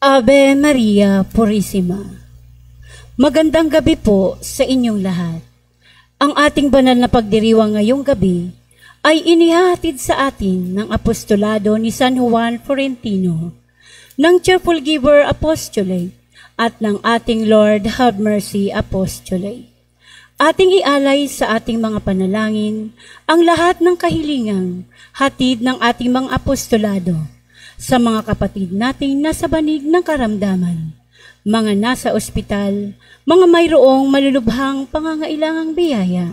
Ave Maria Purissima. Magandang gabi po sa inyong lahat. Ang ating banal na pagdiriwang ngayong gabi ay inihatid sa atin ng apostolado ni San Juan Florentino, ng Cheerful Giver Apostolate at ng ating Lord Have Mercy Apostolate. Ating ialay sa ating mga panalangin ang lahat ng kahilingang hatid ng ating mga apostolado sa mga kapatid nating nasa banig ng karamdaman, mga nasa ospital, mga mayroong malulubhang pangangailangang biyaya,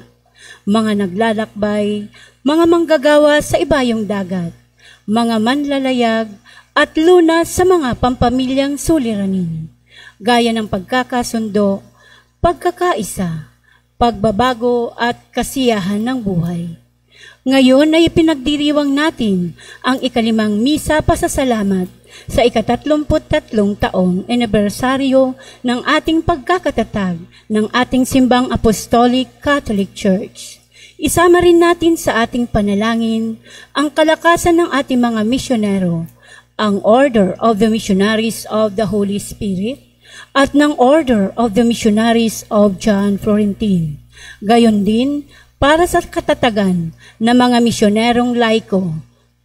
mga naglalakbay, mga manggagawa sa ibayong dagat, mga manlalayag at lunas sa mga pampamilyang suliranin, gaya ng pagkakasundo, pagkakaisa, pagbabago at kasiyahan ng buhay. Ngayon ay ipinagdiriwang natin ang ikalimang misa pasasalamat sa ika-33 taong anibersaryo ng ating pagkakatatag ng ating simbang Apostolic Catholic Church. Isama rin natin sa ating panalangin ang kalakasan ng ating mga misyonero, ang Order of the Missionaries of the Holy Spirit at ng Order of the Missionaries of John Florentine. Gayon din, para sa katatagan ng mga misyonerong laiko,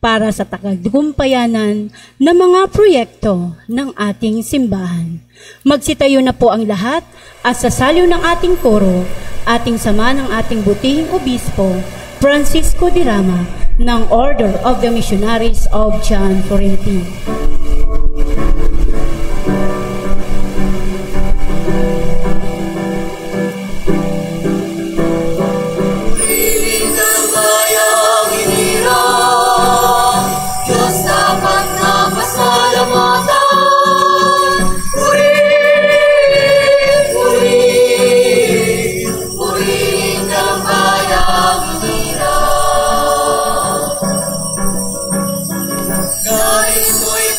para sa tagumpayanan ng mga proyekto ng ating simbahan. Magsitayo na po ang lahat at sasaliw ng ating koro, ating sama ng ating butihing obispo, Francisco de Rama, ng Order of the Missionaries of John Florentine.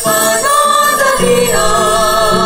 Panandalian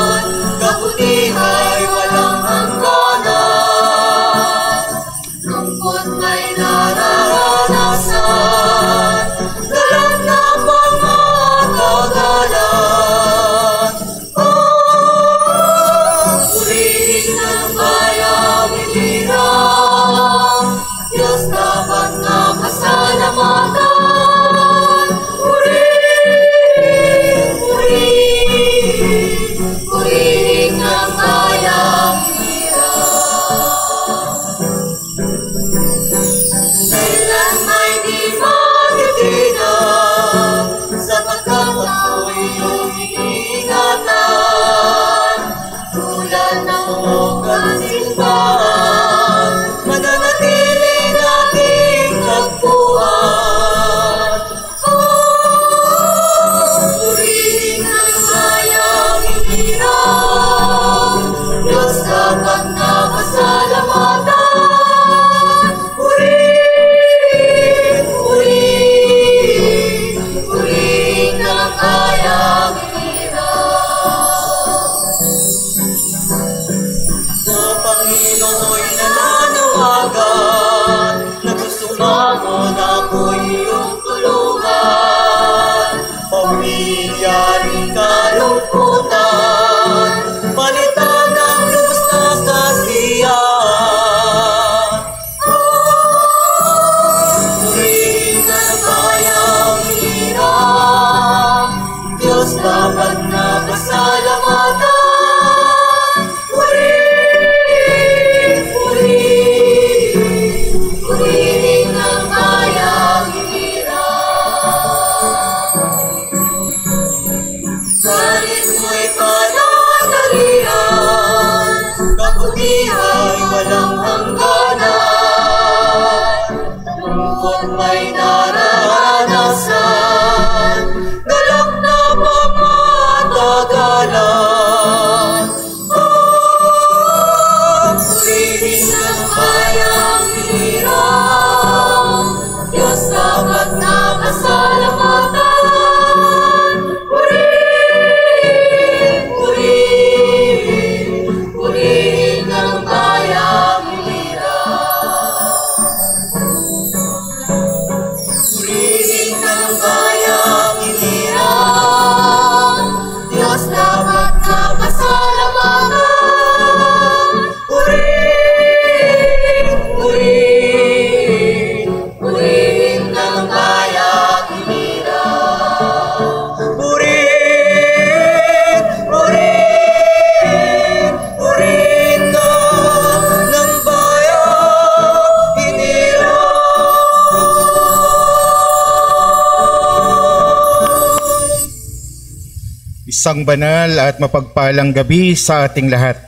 Isang banal at mapagpalang gabi sa ating lahat.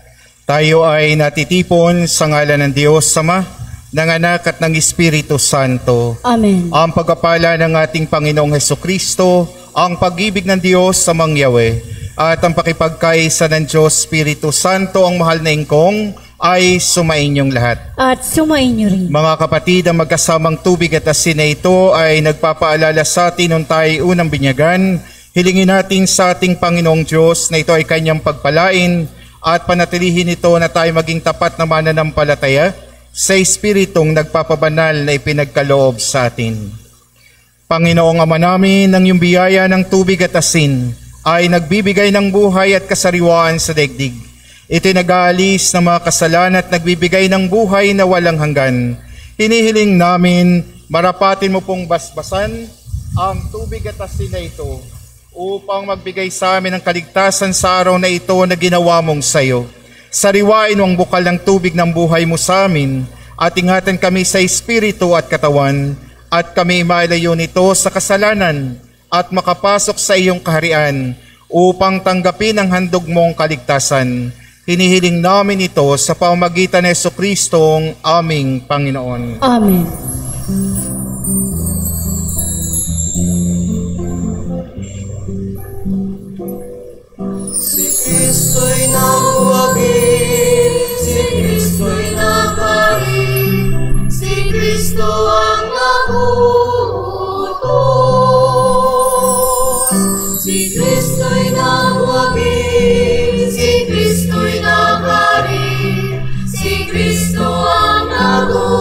Tayo ay natitipon sa ngalan ng Diyos Ama, ng Anak at ng Espiritu Santo. Amen. Ang pagpapala ng ating Panginoong Hesukristo, ang pag-ibig ng Diyos sa mangyawe, at ang pakipagkaisa ng Diyos Espiritu Santo, ang mahal na ingkong, ay sumainyong lahat. At sumainyo rin. Mga kapatid, ang magkasamang tubig at asin na ito ay nagpapaalala sa atin nung tayo unang binyagan. Hilingin natin sa ating Panginoong Diyos na ito ay kanyang pagpalain at panatilihin ito na tayo maging tapat na mananampalataya sa Espiritong nagpapabanal na ipinagkaloob sa atin. Panginoong Ama namin, ang iyong biyaya ng tubig at asin ay nagbibigay ng buhay at kasariwaan sa daigdig. Ito'y nag-aalis ng mga kasalanan at nagbibigay ng buhay na walang hanggan. Hinihiling namin, marapatin mo pong basbasan ang tubig at asin na ito upang magbigay sa amin ng kaligtasan sa araw na ito na ginawa mong sayo. Sariwain mo ang bukal ng tubig ng buhay mo sa amin at ingatan kami sa espiritu at katawan at kami mailayo nito sa kasalanan at makapasok sa iyong kaharian upang tanggapin ang handog mong kaligtasan. Hinihiling namin ito sa pamamagitan ni Jesucristong aming Panginoon. Amen. Si Kristo'y nabuwagin, si Kristo'y nagkarin, si Kristo ang nagutos. Si Kristo'y nabuwagin, si Kristo'y nagkarin, si Kristo ang nagutos.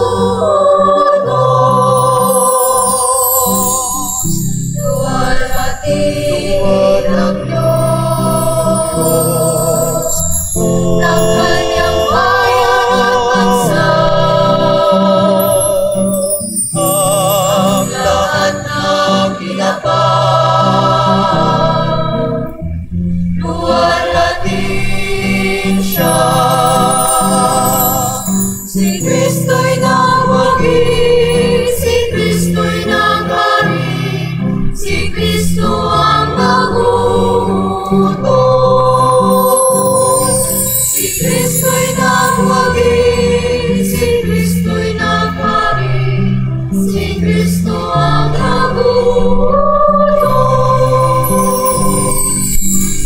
Luwalhatin ang Diyos ng kanyang bayan at bansa. Ang lahat ng kinapag, luwalhatin siya. Si Kristo'y nawagin, si Kristo'y nagharin, si Kristo ang nagutos. Si Kristo'y nawagin, si Kristo'y nagharin, si Kristo ang nagutos.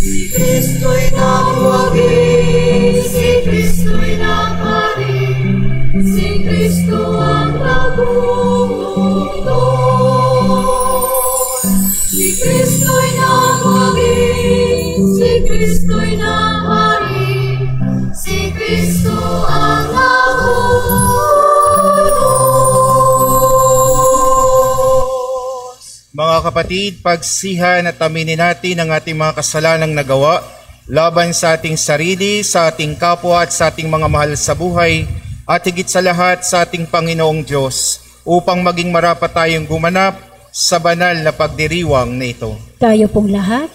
Si Kristo'y nawagin, si Kristo'y nagharin, si Kristo ang nagutos. Si Kristo'y nawagin, si Kristo'y nagharin, si Kristo ang nagutos. Mga kapatid, pagsihan at aminin natin ang ating mga kasalanang nagawa laban sa ating sarili, sa ating kapwa at sa ating mga mahal sa buhay at higit sa lahat sa ating Panginoong Diyos upang maging marapat tayong gumanap sa banal na pagdiriwang na ito. Tayo pong lahat.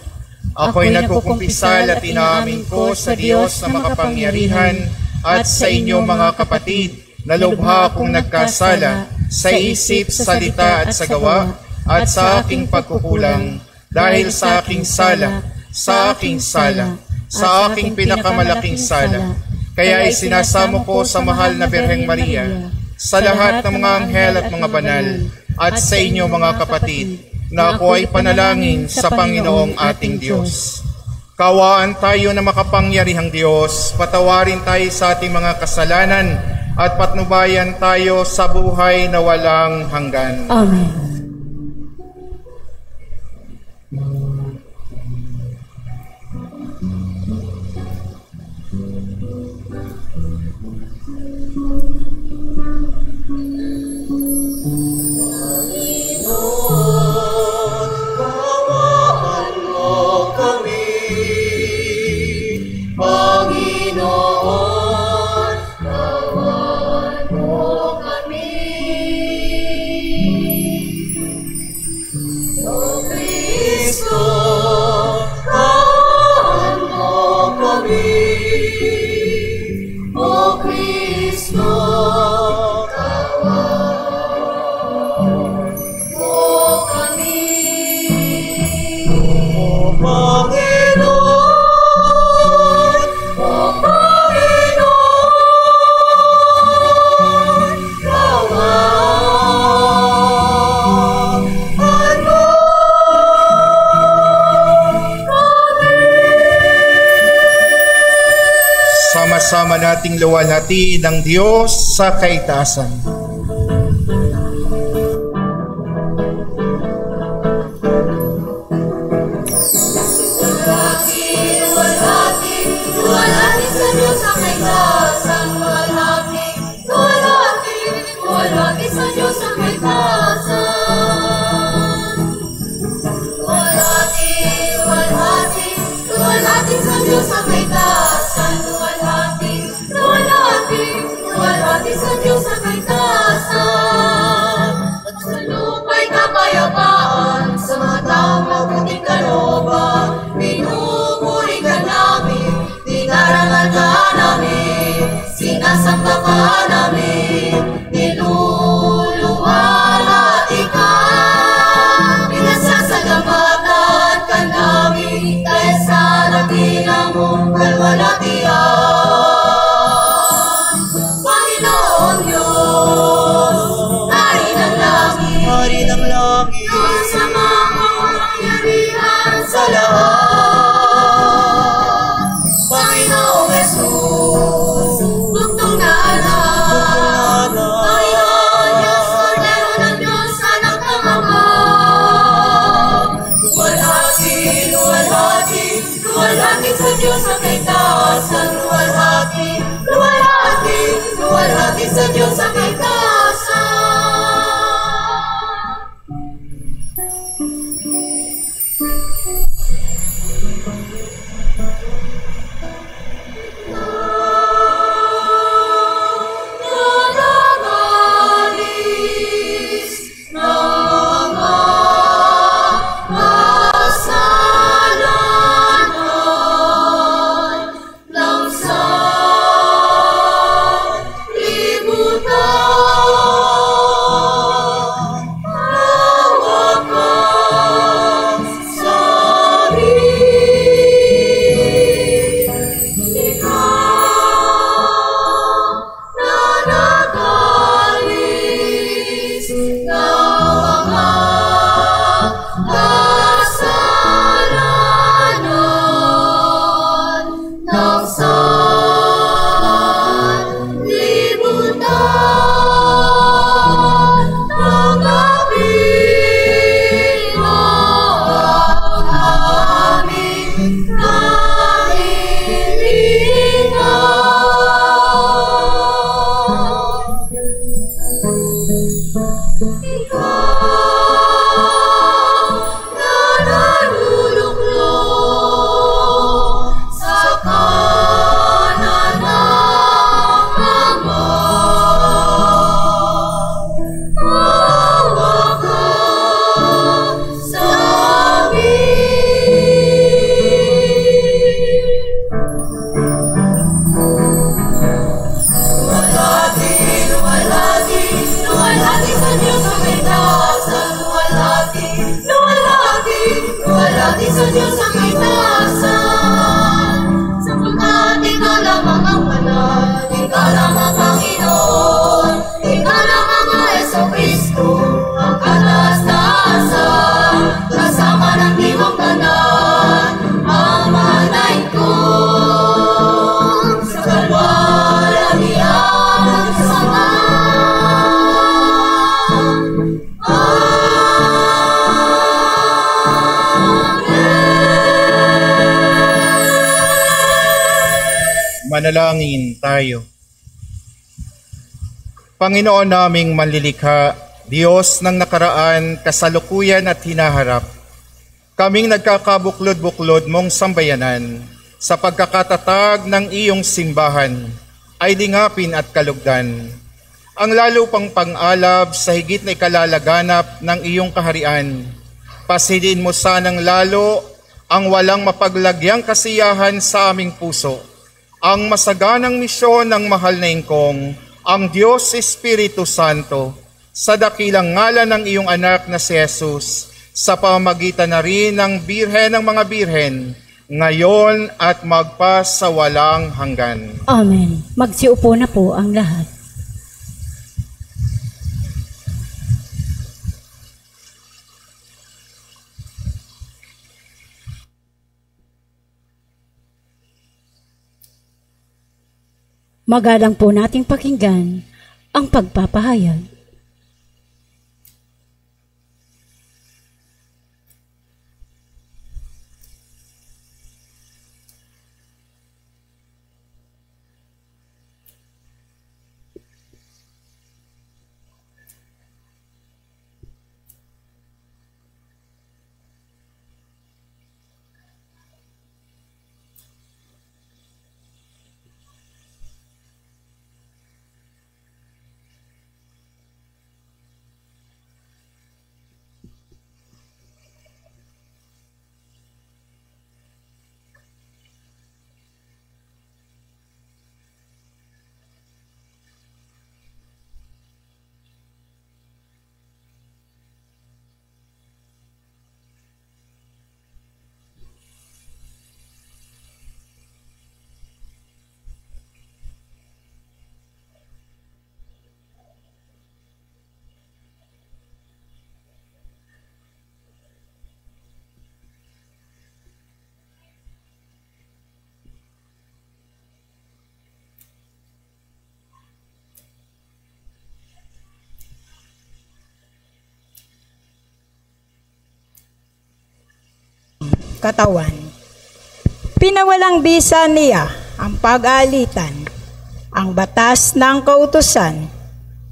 Ako'y nagkukumpisal at inaamin ko sa Diyos na makapangyarihan at sa inyo mga kapatid na lubha akong nagkasala sa isip, salita at sa gawa at sa aking pagkukulang dahil sa aking sala, sa aking pinakamalaking sala. Kaya isinasamo ko sa mahal na Birheng Maria, sa lahat ng mga anghel at mga banal, at sa inyo mga kapatid, na ako ay panalangin sa Panginoong ating Diyos. Kawaan tayo na makapangyarihang Diyos, patawarin tayo sa ating mga kasalanan, at patnubayan tayo sa buhay na walang hanggan. Amen. Kawaan mo kami, Panginoon, kawaan mo kami. sama-sama nating luwalhati ng Diyos sa kaitaasan. Luwalhati sa Diyos sa kaitaasan. Luwalhati sa Diyos sa kaitaasan. Luwalhati sa Diyos sa kaitaasan. Luwalhati sa Diyos sa kaitaasan. At sa lupa'y kapayapaan, sa mga taong mabuting kalooban, pinupuri ka namin, dinarangal ka namin, sinasamba ka namin, niluluwalhati ka, pinasasalamatan ka namin, dahil sa dakila mong kalwalhatian. Panginoon Diyos, Hari ng langit, Diyos sa mga kapangyarihan sa lahat. Panginoong Jesus, bugtong na anak, Panginoon Diyos, Kordero ng Diyos, anak ng Ama. Luwalhati sa Diyos sa kaitaasan. Luwalhati sa Diyos sa kaitaasan. Nanangalis ng mga kasalanan ng sanlibutan. Hawak ang sabi, ikaw nanangalis ng mga kasalanan ng sanlibutan. Tanggapin mo ang aming kahilingan. Ikaw na naluluklok sa kanan ng Ama. Hawak ang sabi, luwalhati sa Diyos sa kaitaasan. Luwalhati sa Diyos sa kaitaasan. Sapagkat ikaw lamang ang banal, ikaw lamang Panginoon, ikaw lamang ang Jesucristo, ang kataas-taasan, kasama ng diwang tanan, ang mahalain ko sa kalwalhatian ng sama. Manalangin tayo. Panginoon naming manlilikha, Diyos ng nakaraan, kasalukuyan at hinaharap, kaming nagkakabuklod-buklod mong sambayanan sa pagkakatatag ng iyong simbahan ay lingapin at kalugdan. Ang lalo pang pang-alab sa higit na ikalalaganap ng iyong kaharian. Pasilin mo sanang lalo ang walang mapaglagyang kasiyahan sa aming puso, ang masaganang misyon ng mahal na ingkong, ang Diyos Espiritu Santo, sa dakilang ngalan ng iyong anak na si Jesus, sa pamamagitan na rin ng Birhen ng mga Birhen, ngayon at magpas sa walang hanggan. Amen. Magsiupo na po ang lahat. Magalang po nating pakinggan ang pagpapahayag. Katawan. Pinawalang bisa niya ang pag-aalitan, ang batas ng kautusan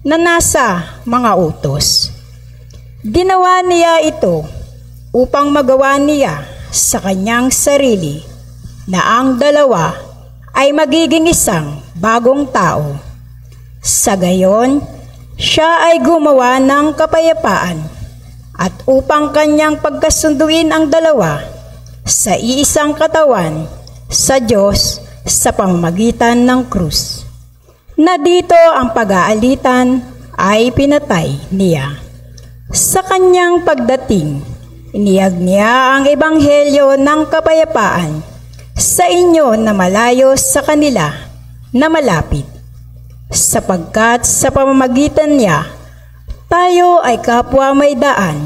na nasa mga utos. Ginawa niya ito upang magawa niya sa kanyang sarili na ang dalawa ay magiging isang bagong tao. Sa gayon, siya ay gumawa ng kapayapaan at upang kanyang pagkasunduin ang dalawa sa iisang katawan sa Diyos sa pamamagitan ng krus. Na dito ang pag-aalitan ay pinatay niya. Sa kanyang pagdating, iniyag niya ang ebanghelyo ng kapayapaan sa inyo na malayo sa kanila na malapit. Sapagkat sa pamamagitan niya, tayo ay kapwa may daan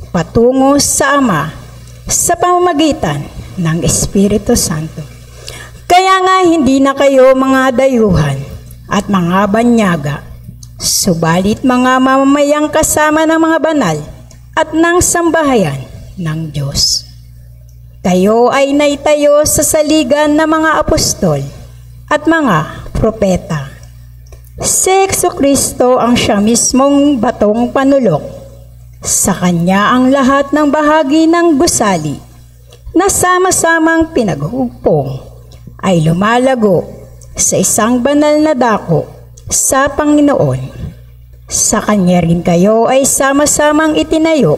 patungo sa Ama sa pamamagitan ng Espiritu Santo. Kaya nga hindi na kayo mga dayuhan at mga banyaga, subalit mga mamamayang kasama ng mga banal at ng sambahayan ng Diyos. Kayo ay naitayo sa saligan ng mga apostol at mga propeta. Si Jesucristo ang siya mismong batong panulok. Sa Kanya ang lahat ng bahagi ng gusali na sama-samang pinaghugpong ay lumalago sa isang banal na dako sa Panginoon. Sa Kanya rin kayo ay sama-samang itinayo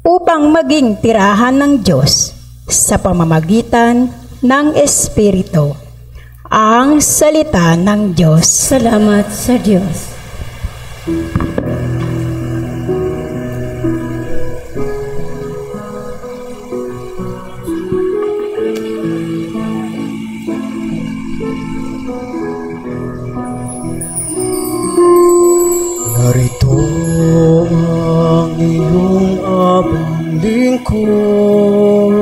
upang maging tirahan ng Diyos sa pamamagitan ng Espiritu. Ang salita ng Diyos. Salamat sa Diyos. Narito ang iyong abang lingkod,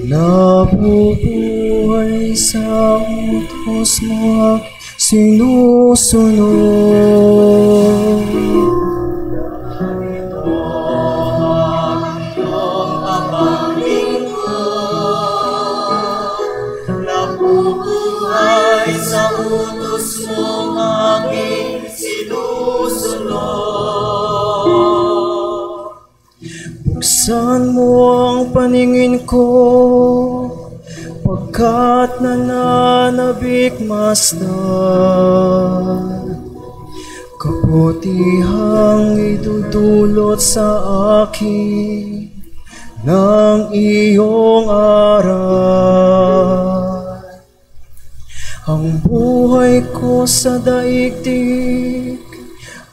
nabubuhay sa utos mo at sinusunod. Narito ang iyong abang lingkod, nabubuhay sa utos mo aking sinusunod. Buksan mo ang paningin ko, pagkat nananabik masdan. Kabutihang idudulot sa akin ng iyong aral. Ang buhay ko sa daigdig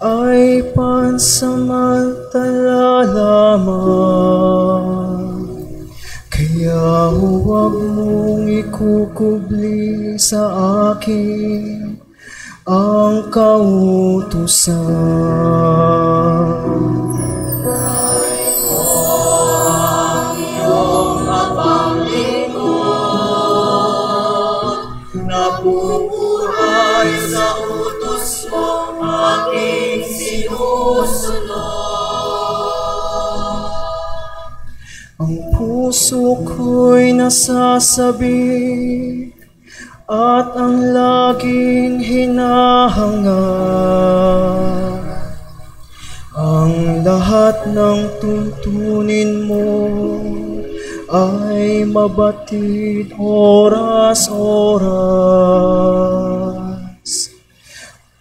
ay pansamantala lamang. Kaya huwag mong ikukubli sa akin ang kautusan. Narito ang iyong abang lingkod, nabubuhay Ang puso ko'y nasasabik at ang laging hinahangad. Ang lahat ng tuntunin mo ay mabatid oras-oras.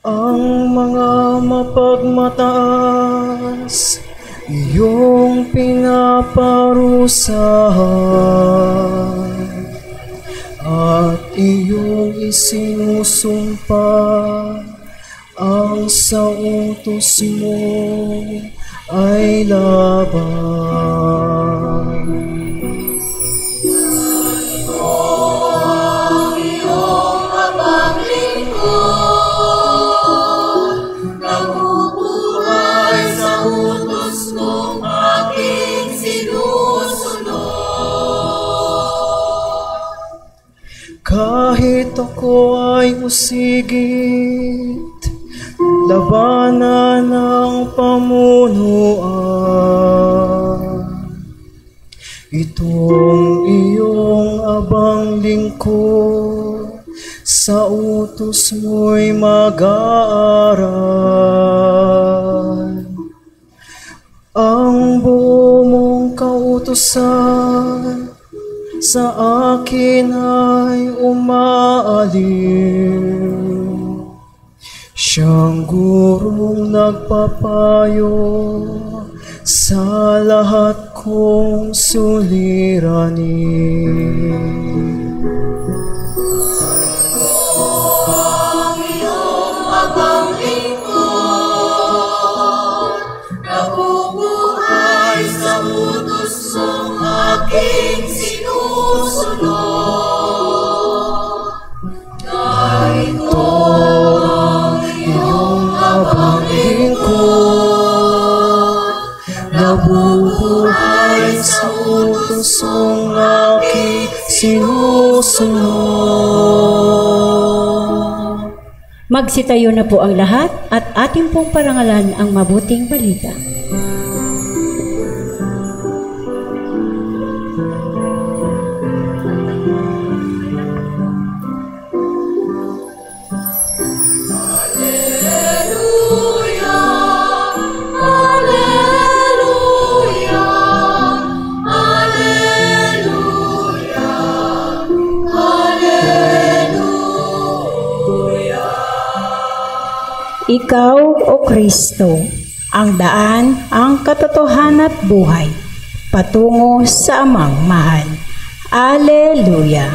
Ang mga mapagmataas, iyong pinaparusahan at iyong isinusumpa ang sa utos mo ay laban. Ang iyong habang lingkod, nabubuhay sa utos mong aking sinusunod. Kahit ako ay usigit, labanan ng pamunuan. Itong iyong abang lingkod, sa utos mo'y mag-aaral. Ang buo mong kautusan sa akin ay umaaliw. Siyang gurong nagpapayo sa lahat kong suliranin. Ang iyong habang lingkod, nabubuhay sa utos mong aking sinusunod. Narito ang iyong habang lingkod, nabubuhay sa utos mong aking sinusunod. Magsitayo na po ang lahat at ating pong parangalan ang mabuting balita. Ikaw, O Kristo, ang daan, ang katotohanan at buhay, patungo sa Amang mahal. Alleluia!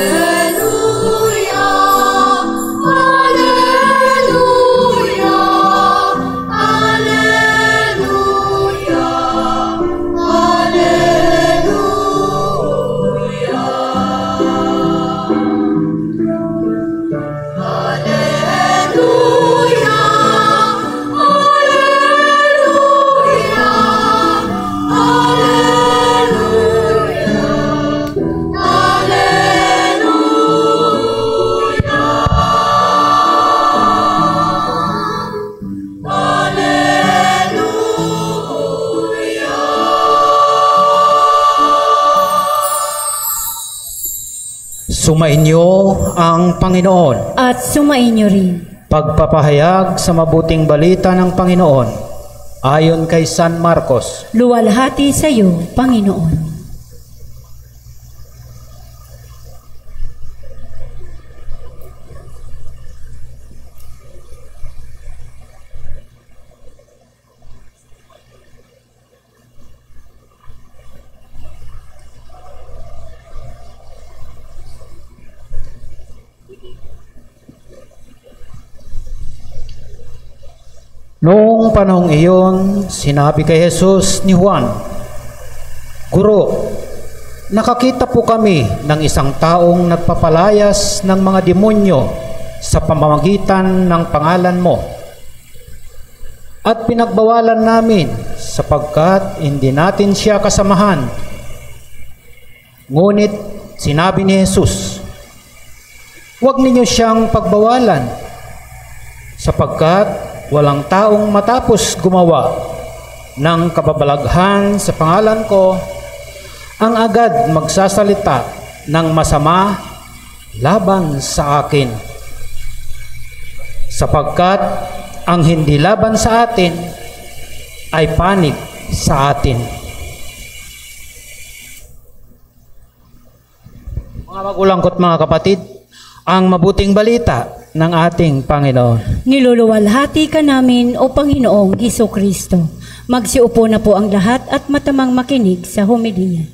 Alleluia, alleluia, alleluia, alleluia. Alleluia, Sumainyo ang Panginoon. At sumainyo rin. Pagpapahayag sa mabuting balita ng Panginoon ayon kay San Marcos. Luwalhati sa iyo, Panginoon. Noong panahong iyon, sinabi kay Jesus ni Juan, Guro, nakakita po kami ng isang taong nagpapalayas ng mga demonyo sa pamamagitan ng pangalan mo. At pinagbawalan namin sapagkat hindi natin siya kasamahan. Ngunit sinabi ni Jesus, huwag ninyo siyang pagbawalan, sapagkat walang taong matapos gumawa ng kababalaghan sa pangalan ko ang agad magsasalita ng masama laban sa akin. Sapagkat ang hindi laban sa atin ay panig sa atin. Mga magulang ko't mga kapatid, ang mabuting balita ng ating Panginoon. Niluluwalhati ka namin, O Panginoong Hesukristo. Magsiupo na po ang lahat at matamang makinig sa homilya.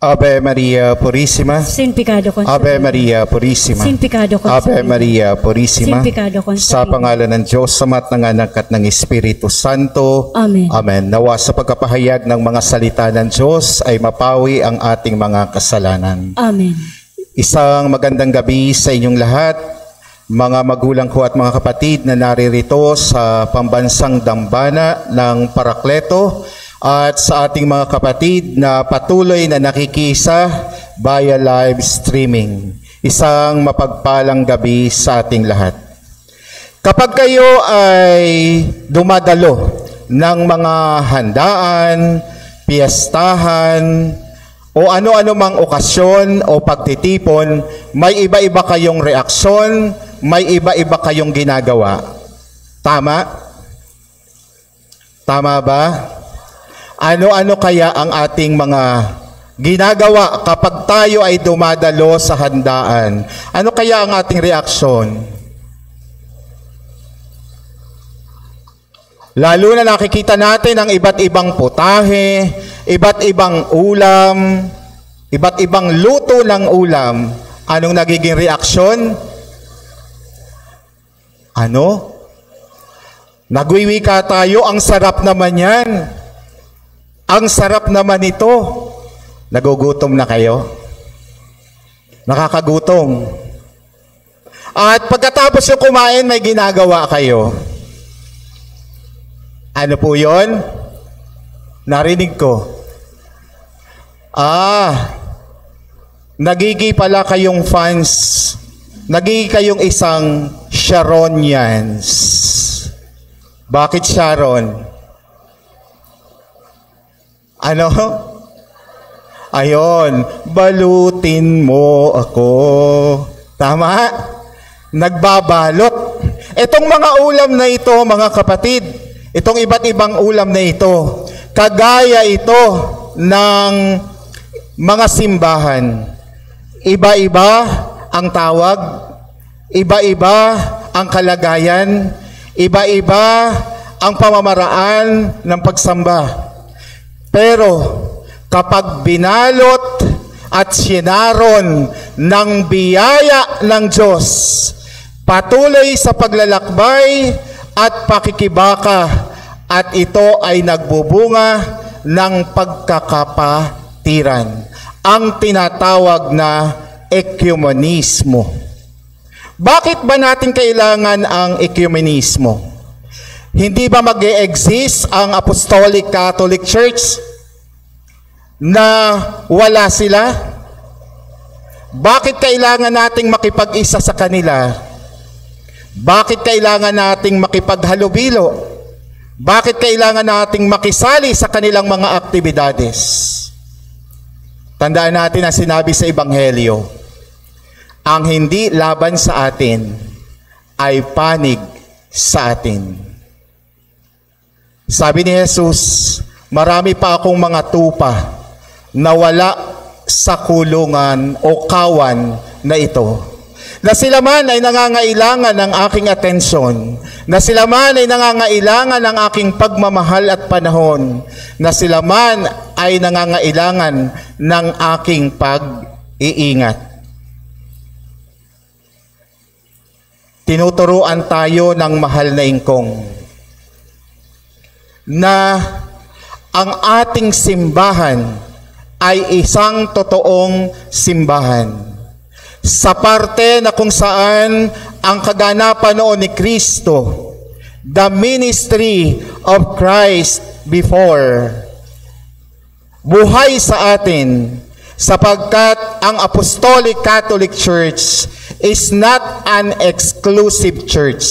Ave Maria Purissima. Sin pecado concebida. Ave Maria Purissima. Sin pecado concebida. Ave Maria Purissima. Sin pecado concebida. Sa pangalan ng Diyos, Ama at ng Anak at ng Espiritu Santo. Amen. Amen. Nawa sa pagkapahayag ng mga salita ng Diyos ay mapawi ang ating mga kasalanan. Amen. Isang magandang gabi sa inyong lahat, mga magulang ko at mga kapatid na naririto sa pambansang dambana ng Parakleto, at sa ating mga kapatid na patuloy na nakikisa via live streaming. Isang mapagpalang gabi sa ating lahat. Kapag kayo ay dumadalo ng mga handaan, piyestahan, o ano-ano mang okasyon o pagtitipon, may iba-iba kayong reaksyon, may iba-iba kayong ginagawa. Tama? Tama ba? Ano-ano kaya ang ating mga ginagawa kapag tayo ay dumadalo sa handaan? Ano kaya ang ating reaksyon? Lalo na nakikita natin ang iba't ibang putahe, iba't ibang ulam, iba't ibang luto ng ulam. Anong nagiging reaksyon? Ano? Nagwiwika tayo, ang sarap naman yan. Ang sarap naman ito. Nagugutom na kayo? Nakakagutom. At pagkatapos yung kumain, may ginagawa kayo. Ano po yun? Narinig ko. Nagigi pala kayong fans. Nagigi kayong isang Sharonians. Bakit Sharon? Ano? Ayon, balutin mo ako. Tama? Nagbabalot. Itong mga ulam na ito, mga kapatid, itong iba't ibang ulam na ito, kagaya ito ng mga simbahan. Iba-iba ang tawag, iba-iba ang kalagayan, iba-iba ang pamamaraan ng pagsamba. Pero kapag binalot at sinaron ng biyaya ng Diyos, patuloy sa paglalakbay at pakikibaka, at ito ay nagbubunga ng pagkakapatiran, ang tinatawag na ekumenismo. Bakit ba natin kailangan ang ekumenismo? Hindi ba mag-e-exist ang Apostolic Catholic Church na wala sila? Bakit kailangan nating makipag-isa sa kanila? Bakit kailangan nating makipaghalubilo? Bakit kailangan nating makisali sa kanilang mga aktibidades? Tandaan natin ang sinabi sa Ebanghelyo, ang hindi laban sa atin ay panig sa atin. Sabi ni Jesus, marami pa akong mga tupa na wala sa kulungan o kawan na ito. Na sila man ay nangangailangan ng aking atensyon, na sila man ay nangangailangan ng aking pagmamahal at panahon, na sila man ay nangangailangan ng aking pag-iingat. Tinuturuan tayo ng mahal na ingkong na ang ating simbahan ay isang totoong simbahan. Sa parte na kung saan ang kaganapan noon ni Kristo, the ministry of Christ before. Buhay sa atin, sapagkat ang Apostolic Catholic Church is not an exclusive church.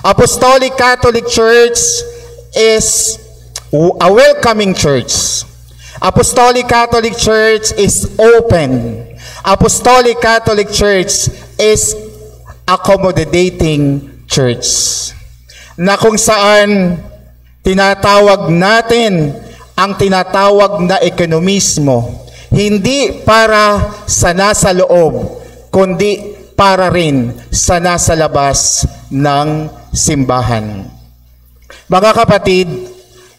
Apostolic Catholic Church is a welcoming church. Apostolic Catholic Church is open. Apostolic Catholic Church is accommodating church. Na kung saan tinatawag natin ang tinatawag na ekonomismo, hindi para sa nasa loob, kundi para rin sa nasa labas ng simbahan. Mga kapatid,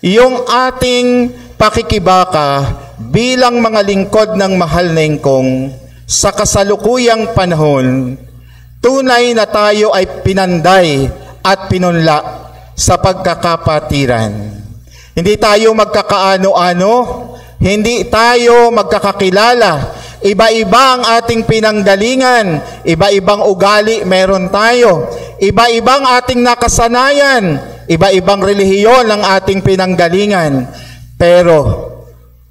yung ating pakikibaka bilang mga lingkod ng mahal na Ingkong sa kasalukuyang panahon, tunay na tayo ay pinanday at pinunla sa pagkakapatiran. Hindi tayo magkakaano-ano, hindi tayo magkakakilala. Iba-iba ang ating pinanggalingan, iba-ibang ugali meron tayo, iba-ibang ating nakasanayan, iba-ibang relihiyon ang ating pinanggalingan. Pero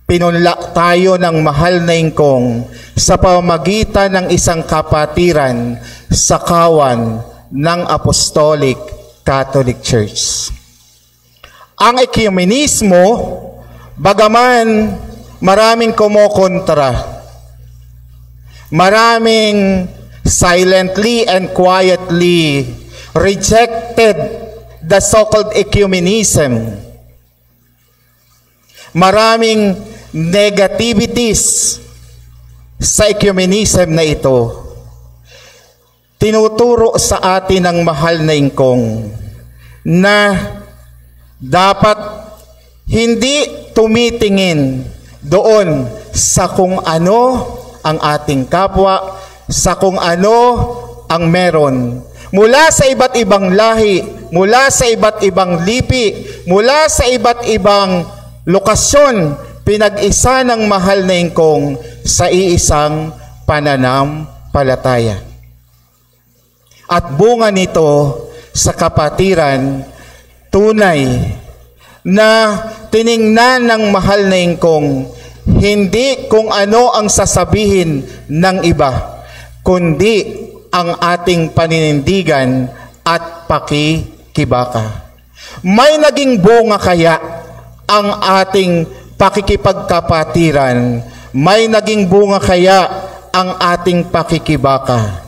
pinunla tayo ng mahal na Ingkong sa pamamagitan ng isang kapatiran sa kawan ng Apostolic Catholic Church. Ang ekumenismo, bagaman maraming kumokontra, maraming silently and quietly rejected the so-called ecumenism, maraming negativities sa ecumenism na ito, tinuturo sa atin ng mahal na Ingkong na dapat hindi tumitingin doon sa kung ano ang ating kapwa, sa kung ano ang meron. Mula sa iba't ibang lahi, mula sa iba't ibang lipi, mula sa iba't ibang lokasyon, pinag-isa ng mahal na Ingkong sa iisang pananampalataya. At bunga nito sa kapatiran, tunay na tiningnan ng mahal na Ingkong hindi kung ano ang sasabihin ng iba, kundi ang ating paninindigan at pakikibaka. May naging bunga kaya ang ating pakikipagkapatiran? May naging bunga kaya ang ating pakikibaka?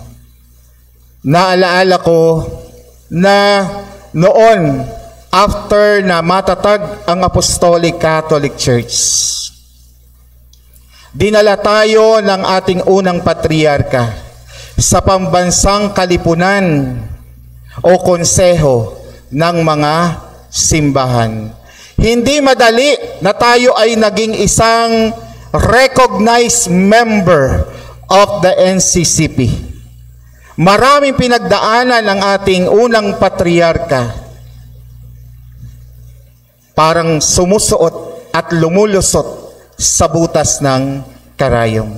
Naalaala ko na noon, after na matatag ang Apostolic Catholic Church, dinala tayo ng ating unang patriarka sa pambansang kalipunan o konseho ng mga simbahan. Hindi madali na tayo ay naging isang recognized member of the NCCP. Maraming pinagdaanan ng ating unang patriarka. Parang sumusuot at lumulusot sa butas ng karayom.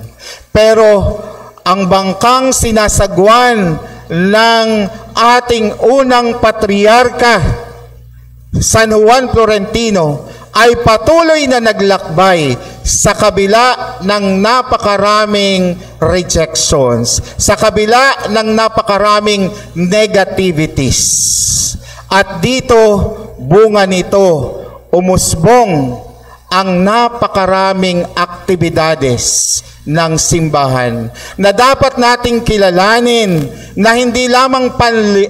Pero ang bangkang sinasagwan ng ating unang patriarka, San Juan Florentino, ay patuloy na naglakbay sa kabila ng napakaraming rejections, sa kabila ng napakaraming negativities. At dito, bunga nito, umusbong ang napakaraming aktibidades ng simbahan na dapat nating kilalanin na hindi lamang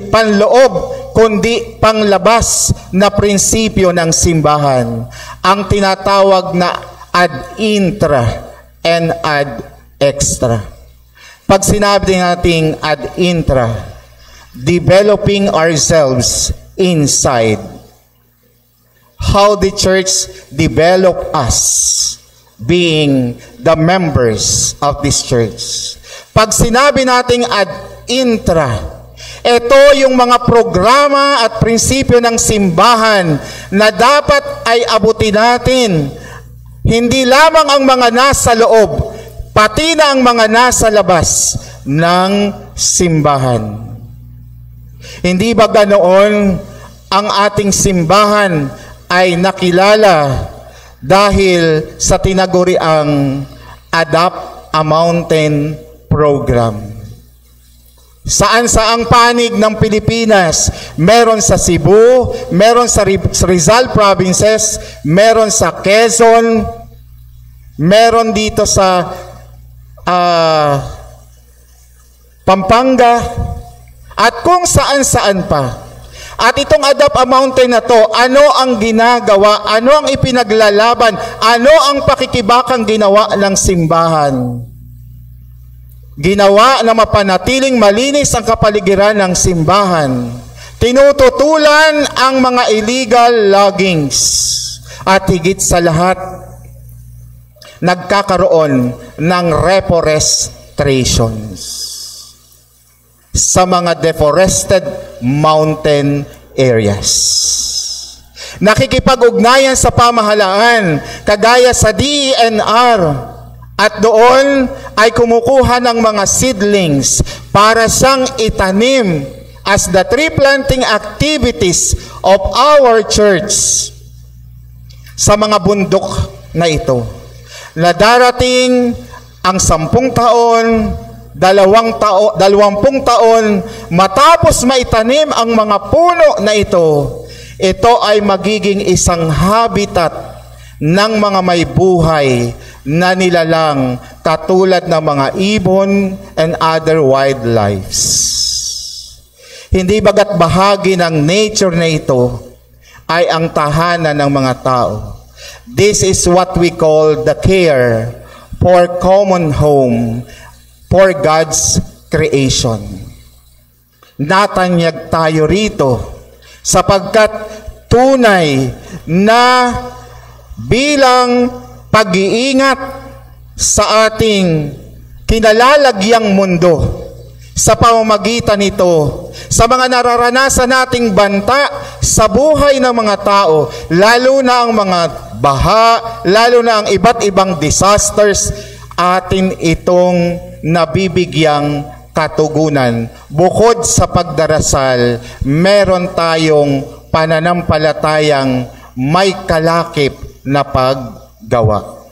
panloob kundi panglabas na prinsipyo ng simbahan, ang tinatawag na ad intra and ad extra. Pag sinabi nating ad intra, developing ourselves inside. How the church develop us being the members of this church. Pag sinabi nating ad intra, ito yung mga programa at prinsipyo ng simbahan na dapat ay abutin natin. Hindi lamang ang mga nasa loob, pati na ang mga nasa labas ng simbahan. Hindi ba ganoon ang ating simbahan ay nakilala dahil sa tinaguriang Adopt a Mountain program? Saan-saang panig ng Pilipinas, meron sa Cebu, meron sa Rizal provinces, meron sa Quezon, meron dito sa Pampanga, at kung saan-saan pa. At itong Adopt a Mountain na to, ano ang ginagawa, ano ang ipinaglalaban, ano ang pakikibakang ginawa ng simbahan? Ginawa na mapanatiling malinis ang kapaligiran ng simbahan. Tinututulan ang mga illegal loggings. At higit sa lahat, nagkakaroon ng reforestations sa mga deforested mountain areas. Nakikipag-ugnayan sa pamahalaan, kagaya sa DENR, at doon ay kumukuha ng mga seedlings para siyang itanim as the tree planting activities of our church sa mga bundok na ito. Na darating ang 10 taon, 20 taon, matapos maitanim ang mga puno na ito ay magiging isang habitat ng mga may buhay na nilalang katulad ng mga ibon and other wildlife. Hindi bagat bahagi ng nature na ito ay ang tahanan ng mga tao. This is what we call the care for common home for God's creation. Natanyag tayo rito sapagkat tunay na bilang pag-iingat sa ating kinalalagyang mundo sa pamamagitan nito, sa mga nararanasan nating banta sa buhay ng mga tao, lalo na ang mga baha, lalo na ang iba't ibang disasters, atin itong nabibigyang katugunan. Bukod sa pagdarasal, meron tayong pananampalatayang may kalakip na paggawa.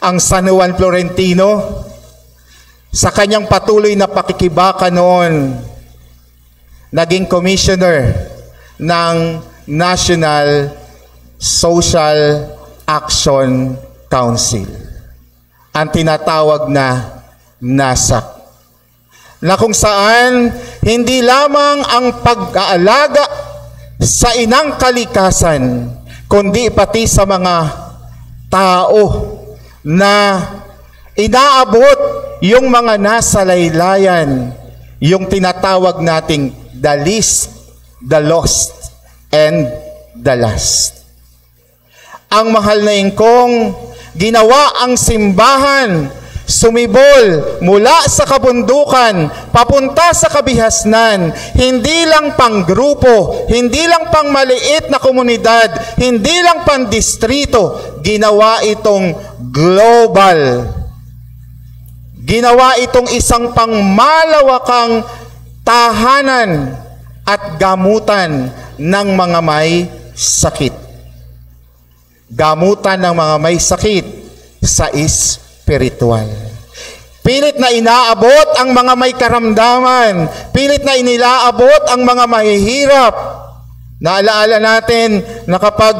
Ang San Juan Florentino, sa kanyang patuloy na pakikibaka noon, naging commissioner ng National Social Action Council, ang tinatawag na NASAC, na kung saan hindi lamang ang pag-aalaga sa inang kalikasan, kundi pati sa mga tao na inaabot yung mga nasa laylayan, yung tinatawag nating the least, the lost, and the last. Ang mahal na ingkong, ginawa ang simbahan, sumibol mula sa kabundukan, papunta sa kabihasnan, hindi lang pang grupo, hindi lang pang maliit na komunidad, hindi lang pang distrito, ginawa itong global. Ginawa itong isang pangmalawakang tahanan at gamutan ng mga may sakit. Gamutan ng mga may sakit sa spiritual. Pilit na inaabot ang mga may karamdaman. Pilit na inilaabot ang mga mahihirap. Naalaala natin na kapag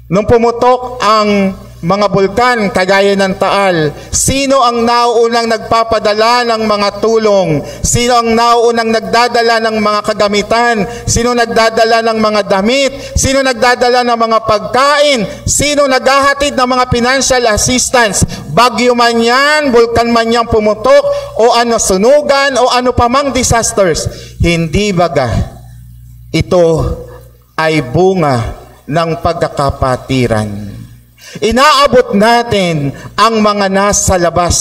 nung pumutok ang mga bulkan kagaya ng Taal, sino ang nauunang nagpapadala ng mga tulong? Sino ang nauunang nagdadala ng mga kagamitan? Sino nagdadala ng mga damit? Sino nagdadala ng mga pagkain? Sino naghahatid ng mga financial assistance? Bagyo man yan, bulkan man yan pumutok, o ano sunugan, o ano pamang disasters. Hindi baga ito ay bunga ng pagkakapatiran. Inaabot natin ang mga nasa labas.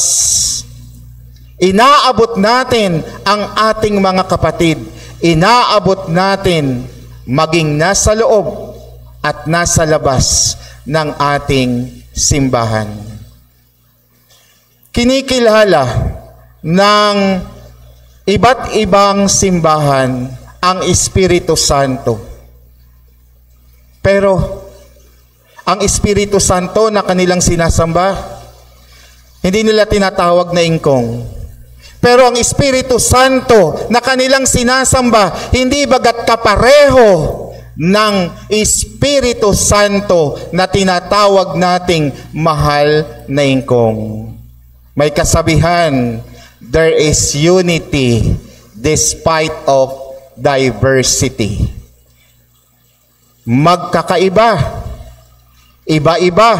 Inaabot natin ang ating mga kapatid. Inaabot natin maging nasa loob at nasa labas ng ating simbahan. Kinikilala ng iba't ibang simbahan ang Espiritu Santo. Pero ang Espiritu Santo na kanilang sinasamba, hindi nila tinatawag na ingkong. Pero ang Espiritu Santo na kanilang sinasamba, hindi bagat kapareho ng Espiritu Santo na tinatawag nating mahal na ingkong. May kasabihan, there is unity despite of diversity. Magkakaiba, iba-iba,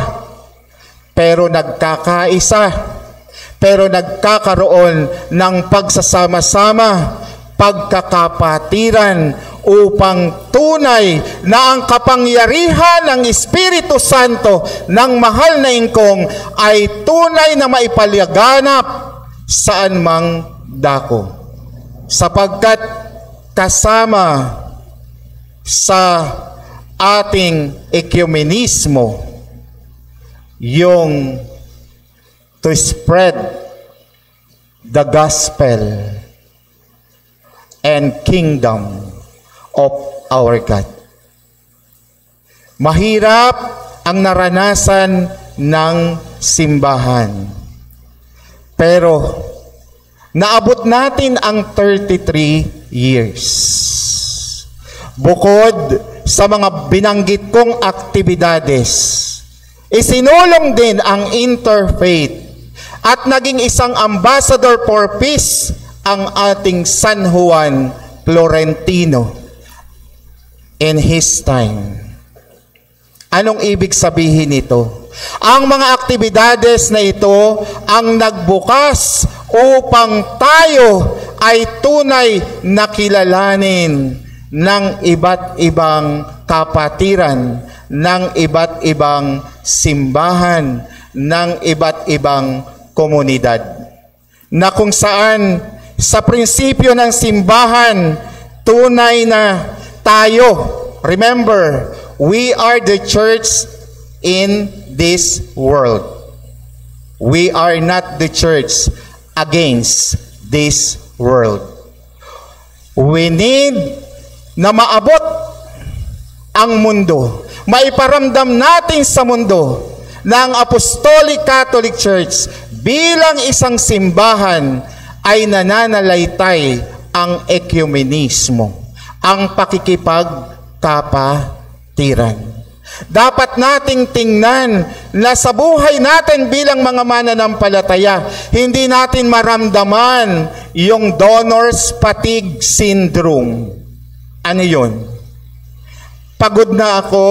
pero nagkakaisa, pero nagkakaroon ng pagsasama-sama, pagkakapatiran, upang tunay na ang kapangyarihan ng Espiritu Santo ng mahal na ingkong ay tunay na maipalaganap saan mang dako. Sapagkat kasama sa ating ekumenismo yung to spread the gospel and kingdom of our God. Mahirap ang naranasan ng simbahan. Pero naabot natin ang 33 years. Bukod sa mga binanggit kong aktibidades, isinulong din ang interfaith at naging isang ambassador for peace ang ating San Juan Florentino in his time. Anong ibig sabihin nito? Ang mga aktibidades na ito ang nagbukas upang tayo ay tunay na kilalanin ng iba't ibang kapatiran, ng iba't ibang simbahan, ng iba't ibang komunidad. Na kung saan sa prinsipyo ng simbahan, tunay na tayo, remember, we are the church in this world. We are not the church against this world. We need na maabot ang mundo. Maiparamdam natin sa mundo na ang Apostolic Catholic Church bilang isang simbahan ay nananalaytay ang ekumenismo, ang pakikipagkapatiran. Dapat nating tingnan na sa buhay natin bilang mga mananampalataya, hindi natin maramdaman yung donor's fatigue syndrome. Ano yun? Pagod na ako,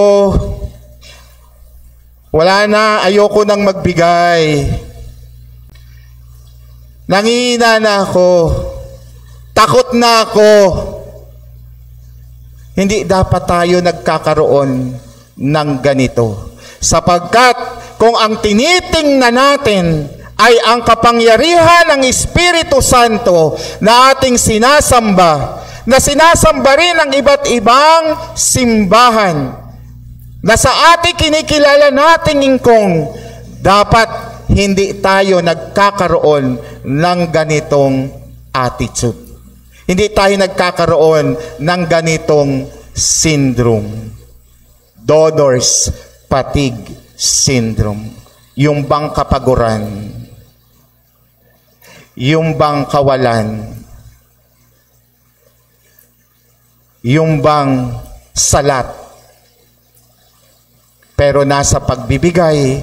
wala na, ayoko nang magbigay. Nangihina na ako, takot na ako. Hindi dapat tayo nagkakaroon ng ganito. Sapagkat kung ang tinitingnan natin ay ang kapangyarihan ng Espiritu Santo na ating sinasamba, na sinasamba rin ng iba't ibang simbahan, na sa ating kinikilala nating ingkong, dapat hindi tayo nagkakaroon ng ganitong attitude. Hindi tayo nagkakaroon ng ganitong syndrome. Donor's fatigue syndrome. Yung bang kapaguran, yung bang kawalan, yung bang salat, pero nasa pagbibigay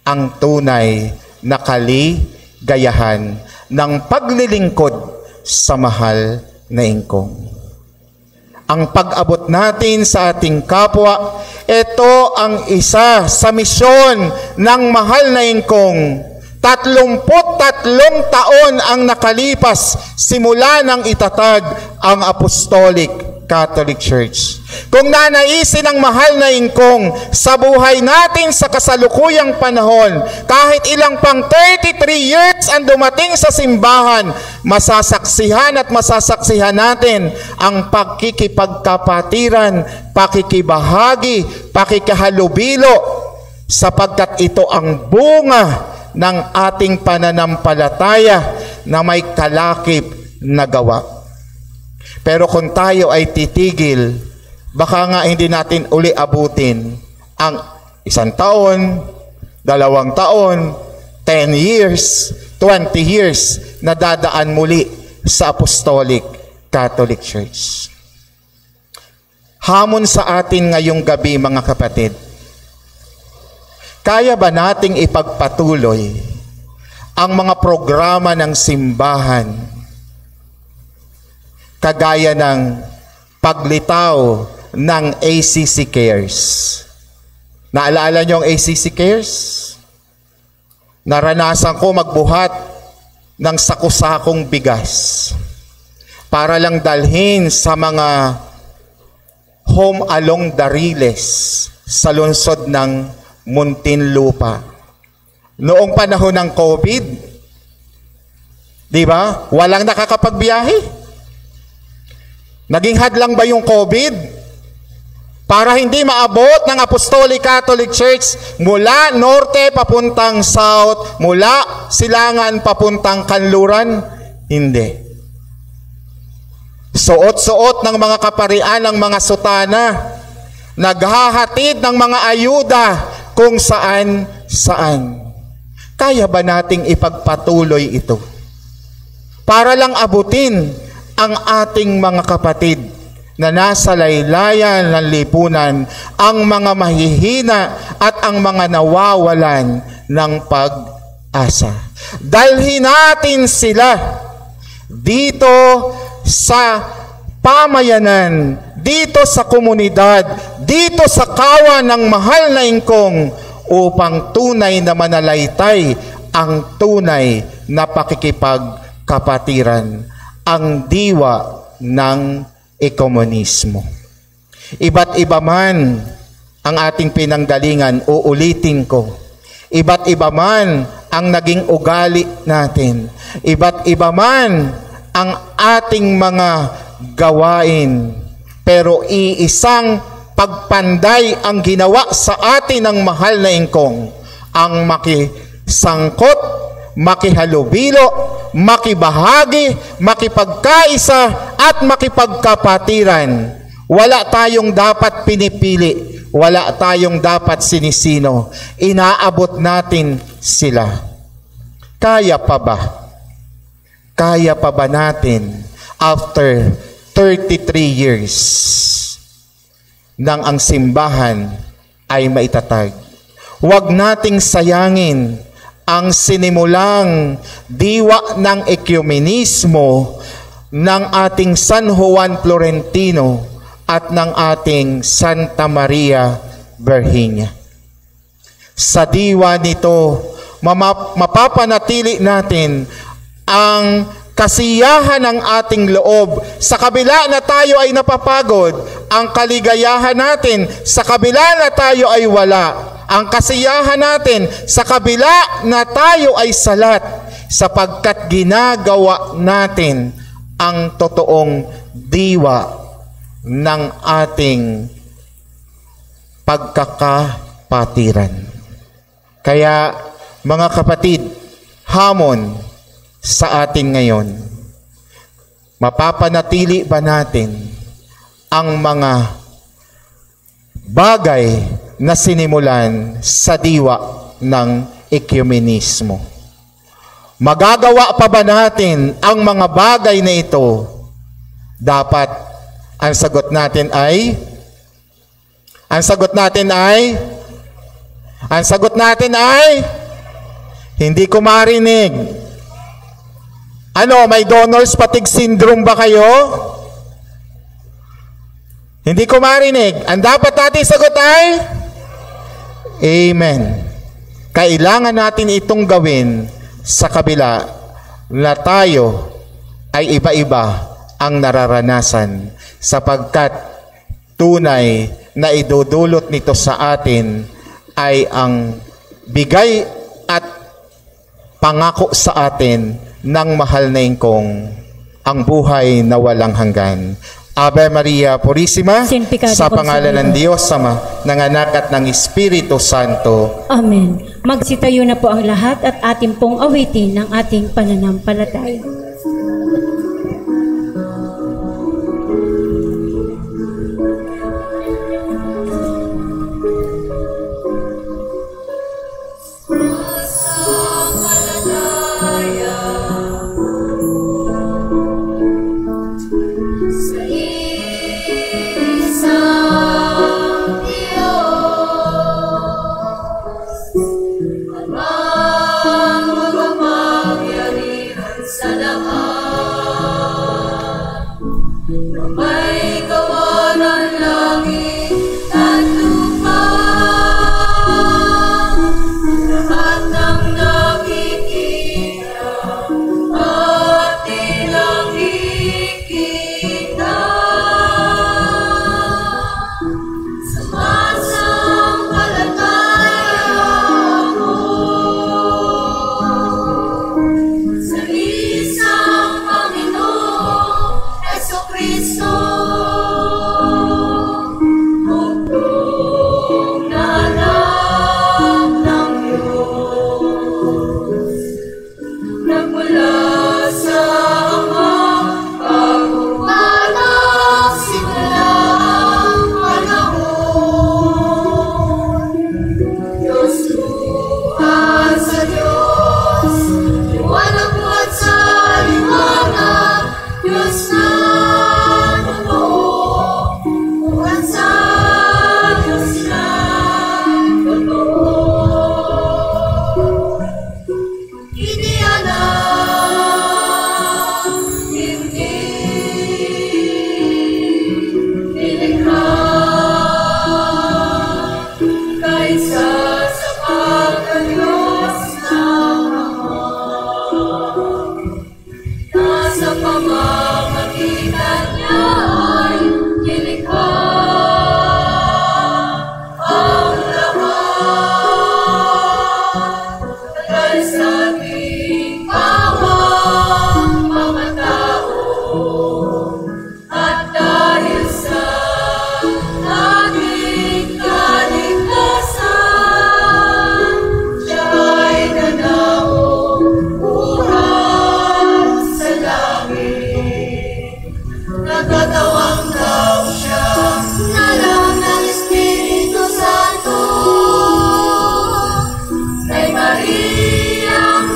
ang tunay na kaligayahan ng paglilingkod sa mahal na ingkong. Ang pag-abot natin sa ating kapwa, ito ang isa sa misyon ng mahal na ingkong. 33 taon ang nakalipas simula nang itatag ang Apostolic Catholic Church. Kung nanaisin ang mahal na ingkong sa buhay natin sa kasalukuyang panahon, kahit ilang pang 33 years ang dumating sa simbahan, masasaksihan at masasaksihan natin ang pakikipagkapatiran, pakikibahagi, pakikihalubilo, sapagkat ito ang bunga ng ating pananampalataya na may kalakip nagawa. Pero kung tayo ay titigil, baka nga hindi natin uli abutin ang 1 taon, 2 taon, 10 years, 20 years na dadaan muli sa Apostolic Catholic Church. Hamon sa atin ngayong gabi, mga kapatid. Kaya ba nating ipagpatuloy ang mga programa ng simbahan kagaya ng paglitaw ng ACC Cares? Naalala niyo ang ACC Cares? Naranasan ko magbuhat ng saku-sakong bigas para lang dalhin sa mga home along Dariles sa lungsod ng Muntinlupa. Noong panahon ng COVID, di ba? Walang nakakapagbiyahe. Naging hadlang ba yung COVID? Para hindi maabot ng Apostolic Catholic Church mula norte papuntang south, mula Silangan papuntang Kanluran? Hindi. Suot-suot ng mga kaparian ng mga sutana, naghahatid ng mga ayuda kung saan-saan. Kaya ba nating ipagpatuloy ito? Para lang abutin ang ating mga kapatid na nasa laylayan ng lipunan, ang mga mahihina at ang mga nawawalan ng pag-asa. Dalhin natin sila dito sa pamayanan, dito sa komunidad, dito sa kawan ng mahal na ingkong upang tunay na manalaytay ang tunay na pakikipagkapatiran, ang diwa ng ekomunismo. Iba't iba man ang ating pinanggalingan, uulitin ko. Iba't iba man ang naging ugali natin. Iba't iba man ang ating mga gawain. Pero iisang pagpanday ang ginawa sa atin ng mahal na ingkong, ang makisangkot, makihalubilo, makibahagi, makipagkaisa at makipagkapatiran. Wala tayong dapat pinipili, wala tayong dapat sinisino. Inaabot natin sila. Kaya pa ba? Kaya pa ba natin after 33 years nang ang simbahan ay maitatag? Huwag nating sayangin ang sinimulang diwa ng ekumenismo ng ating San Juan Florentino at ng ating Santa Maria Virginia. Sa diwa nito, mapapanatili natin ang kasiyahan ng ating loob. Sa kabila na tayo ay napapagod, ang kaligayahan natin, sa kabila na tayo ay wala, ang kasiyahan natin, sa kabila na tayo ay salat, sapagkat ginagawa natin ang totoong diwa ng ating pagkakapatiran. Kaya, mga kapatid, hamon sa atin ngayon, mapapanatili ba natin ang mga bagay na sinimulan sa diwa ng ekumenismo? Magagawa pa ba natin ang mga bagay na ito? Dapat ang sagot natin ay hindi ko marinig. Ano, may donor's fatigue syndrome ba kayo? Hindi ko marinig. Ang dapat natin sagot ay Amen. Kailangan natin itong gawin sa kabila na tayo ay iba-iba ang nararanasan, sapagkat tunay na idudulot nito sa atin ay ang bigay at pangako sa atin ng mahal na ingkong, ang buhay na walang hanggan. Ave Maria Purissima, sa pangalan ng Diyos Ama, ng Anak at ng Espiritu Santo. Amen. Magsitayo na po ang lahat at ating pong awitin ng ating pananampalataya. may gawa ng langit at lupa. Lahat ng nakikita at di nakikita. Sumasampalataya ako sa isang Panginoong Jesucristo. Bugtong na anak ng Diyos, nagmula sa Ama bago pa nagsimula ang panahon. Diyos luha sa Diyos, liwanag buhat sa liwanag. Diyos na totoo, buhat sa Diyos na totoo. Hindi alam, hindi nilikha, kaysa sa pagkadiyos ng Ama. Nasa pamamagitan niya ay nilikha ang lahat. Dahil sa ating pawang mga tao at dahil sa ating kaligtasan, siya ay nanaong buhat sa langit. Nagtatawang daw siya nalang ng Espiritu Santo kay Maria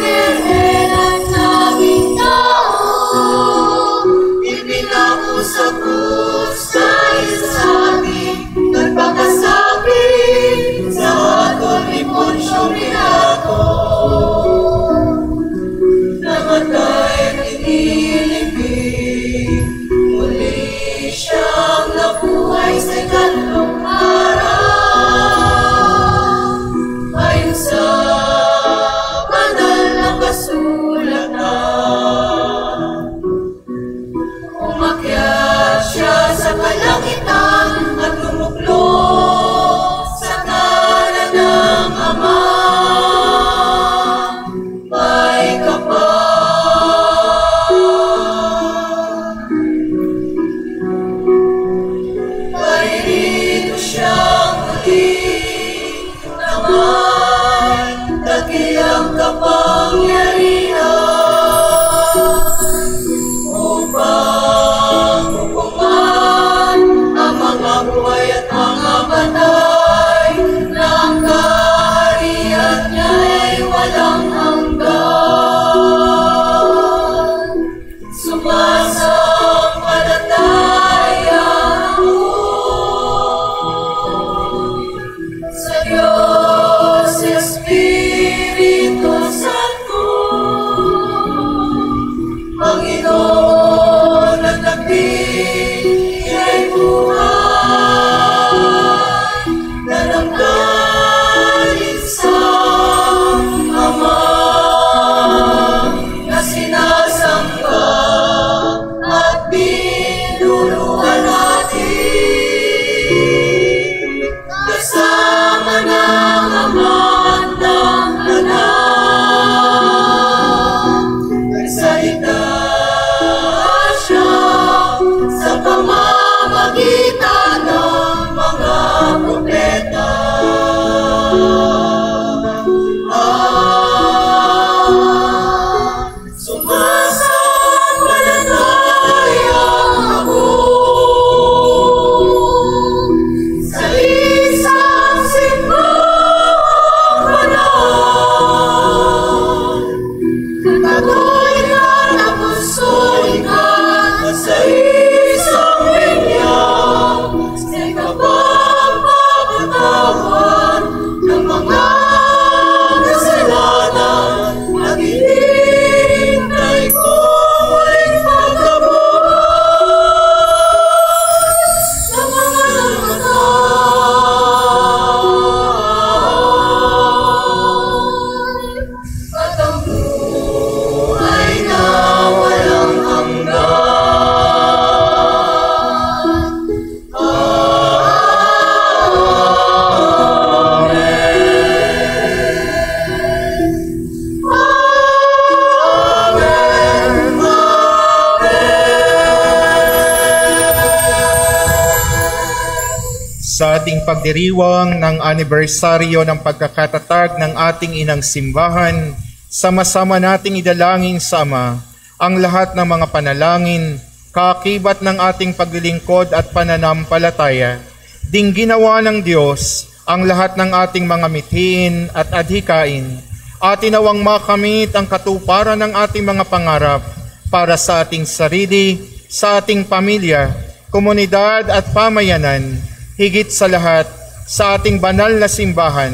sa ating pagdiriwang ng anibersaryo ng pagkakatatag ng ating inang simbahan, sama-sama nating idalangin sa Ama ang lahat ng mga panalangin, kaakibat ng ating paglilingkod at pananampalataya. Ding ginawa ng Diyos ang lahat ng ating mga mithiin at adhikain, at tinawang makamit ang katuparan ng ating mga pangarap para sa ating sarili, sa ating pamilya, komunidad at pamayanan, higit sa lahat sa ating banal na simbahan.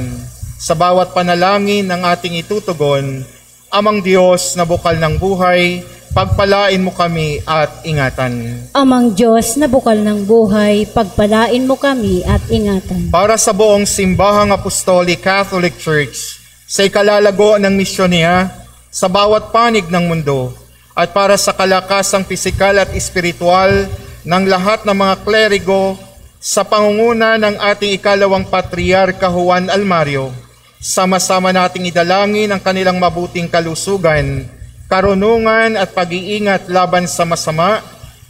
Sa bawat panalangin ng ating itutugon, Amang Diyos na bukal ng buhay, pagpalain mo kami at ingatan. Amang Diyos na bukal ng buhay, pagpalain mo kami at ingatan. Para sa buong simbahang Apostolic Catholic Church, sa ikalalago ng misyon niya, sa bawat panig ng mundo, at para sa kalakasang pisikal at espiritual ng lahat ng mga kleriko, sa pangunguna ng ating ikalawang Patriarka Juan Almario, sama-sama nating idalangin ang kanilang mabuting kalusugan, karunungan at pag-iingat laban sa masama,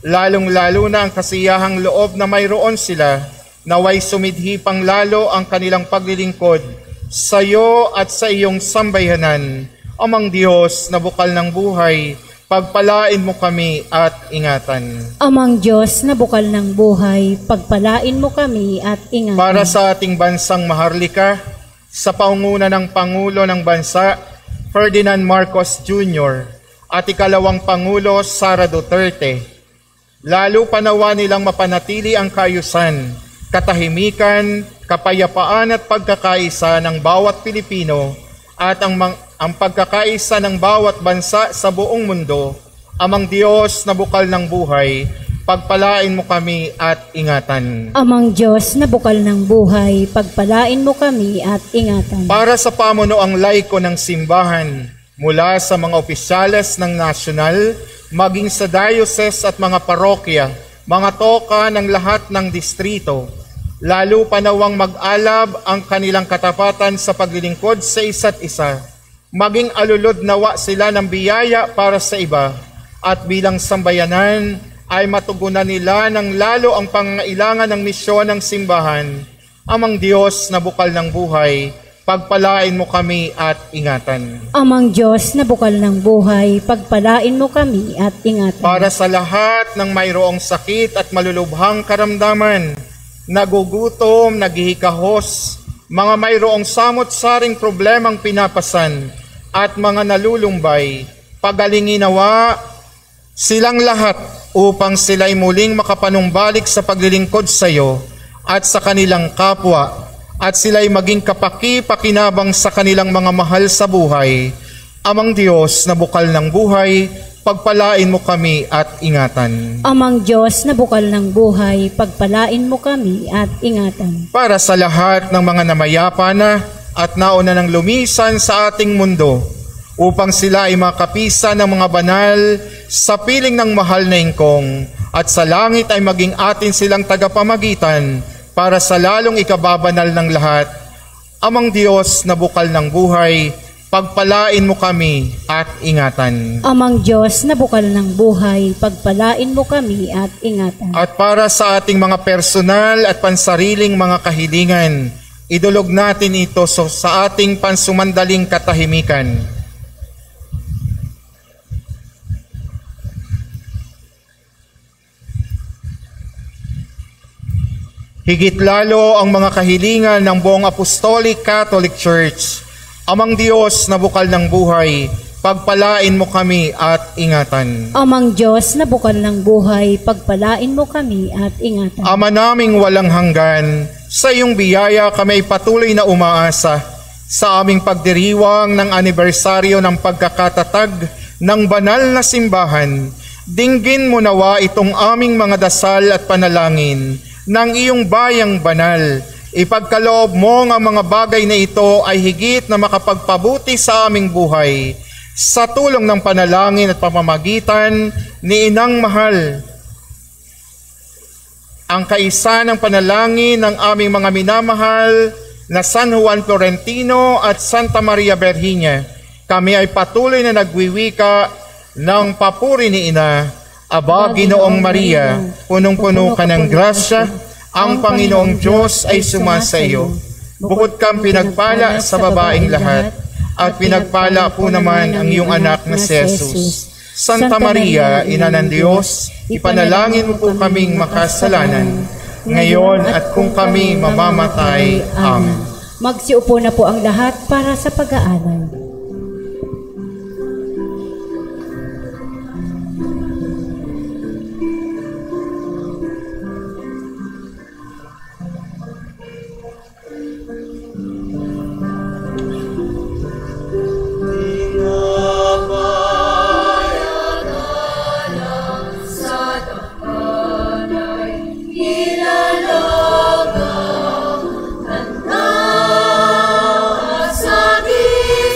lalong-lalo na ang kasiyahang loob na mayroon sila, naway sumidhi pang lalo ang kanilang paglilingkod sa iyo at sa iyong sambayanan. Amang Diyos na bukal ng buhay, pagpalain mo kami at ingatan. Amang Diyos na bukal ng buhay, pagpalain mo kami at ingatan. Para sa ating bansang Maharlika, sa pangunguna ng Pangulo ng Bansa, Ferdinand Marcos Jr. at ikalawang Pangulo Sara Duterte, lalo panawa nilang mapanatili ang kaayusan, katahimikan, kapayapaan at pagkakaisa ng bawat Pilipino at ang pagkakaisa ng bawat bansa sa buong mundo. Amang Diyos na bukal ng buhay, pagpalain mo kami at ingatan. Amang Diyos na bukal ng buhay, pagpalain mo kami at ingatan. Para sa pamunuang laiko ng simbahan, mula sa mga opisyales ng nasyonal, maging sa diocese at mga parokya, mga toka ng lahat ng distrito, lalo panawang mag-alab ang kanilang katapatan sa paglilingkod sa isa't isa, maging alulod nawa sila ng biyaya para sa iba, at bilang sambayanan ay matugunan nila ng lalo ang pangailangan ng misyon ng simbahan. Amang Diyos na bukal ng buhay, pagpalain mo kami at ingatan. Amang Diyos na bukal ng buhay, pagpalain mo kami at ingatan. Para sa lahat ng mayroong sakit at malulubhang karamdaman, nagugutom, naghihikahos, mga mayroong samot-saring problemang pinapasan, at mga nalulumbay, pagalingin nawa silang lahat upang sila'y muling makapanumbalik sa paglilingkod sa iyo at sa kanilang kapwa, at sila'y maging kapaki-pakinabang sa kanilang mga mahal sa buhay. Amang Diyos na bukal ng buhay, pagpalain mo kami at ingatan. Amang Diyos na bukal ng buhay, pagpalain mo kami at ingatan. Para sa lahat ng mga namayapa na at nauna ng lumisan sa ating mundo, upang sila ay makapisa ng mga banal sa piling ng mahal na ingkong, at sa langit ay maging atin silang tagapamagitan para sa lalong ikababanal ng lahat. Amang Diyos na bukal ng buhay, pagpalain mo kami at ingatan. Amang Diyos na bukal ng buhay, pagpalain mo kami at ingatan. At para sa ating mga personal at pansariling mga kahilingan, idulog natin ito sa ating pansumandaling katahimikan. Higit lalo ang mga kahilingan ng buong Apostolic Catholic Church. Amang Diyos na bukal ng buhay, pagpalain mo kami at ingatan. Amang Diyos na bukal ng buhay, pagpalain mo kami at ingatan. Ama naming walang hanggan, sa iyong biyaya kami patuloy na umaasa sa aming pagdiriwang ng anibersaryo ng pagkakatatag ng banal na simbahan. Dinggin mo nawa itong aming mga dasal at panalangin ng iyong bayang banal. Ipagkaloob mo ang mga bagay na ito ay higit na makapagpabuti sa aming buhay, sa tulong ng panalangin at pamamagitan ni Inang Mahal. Ang kaisa ng panalangin ng aming mga minamahal na San Juan Florentino at Santa Maria Virginia, kami ay patuloy na nagwiwika ng papuri ni Ina. Aba, Ginoong Maria, punong-puno ka ng grasya, Ang Panginoong Diyos ay sumasa iyo. Bukod kang pinagpala sa babaeng lahat, at pinagpala po naman ang iyong anak na si Jesus. Santa Maria, Ina ng Diyos, ipanalangin mo po kaming makasalanan, ngayon at kung kami mamamatay. Amen. Magsiupo na po ang lahat para sa pag-aaral.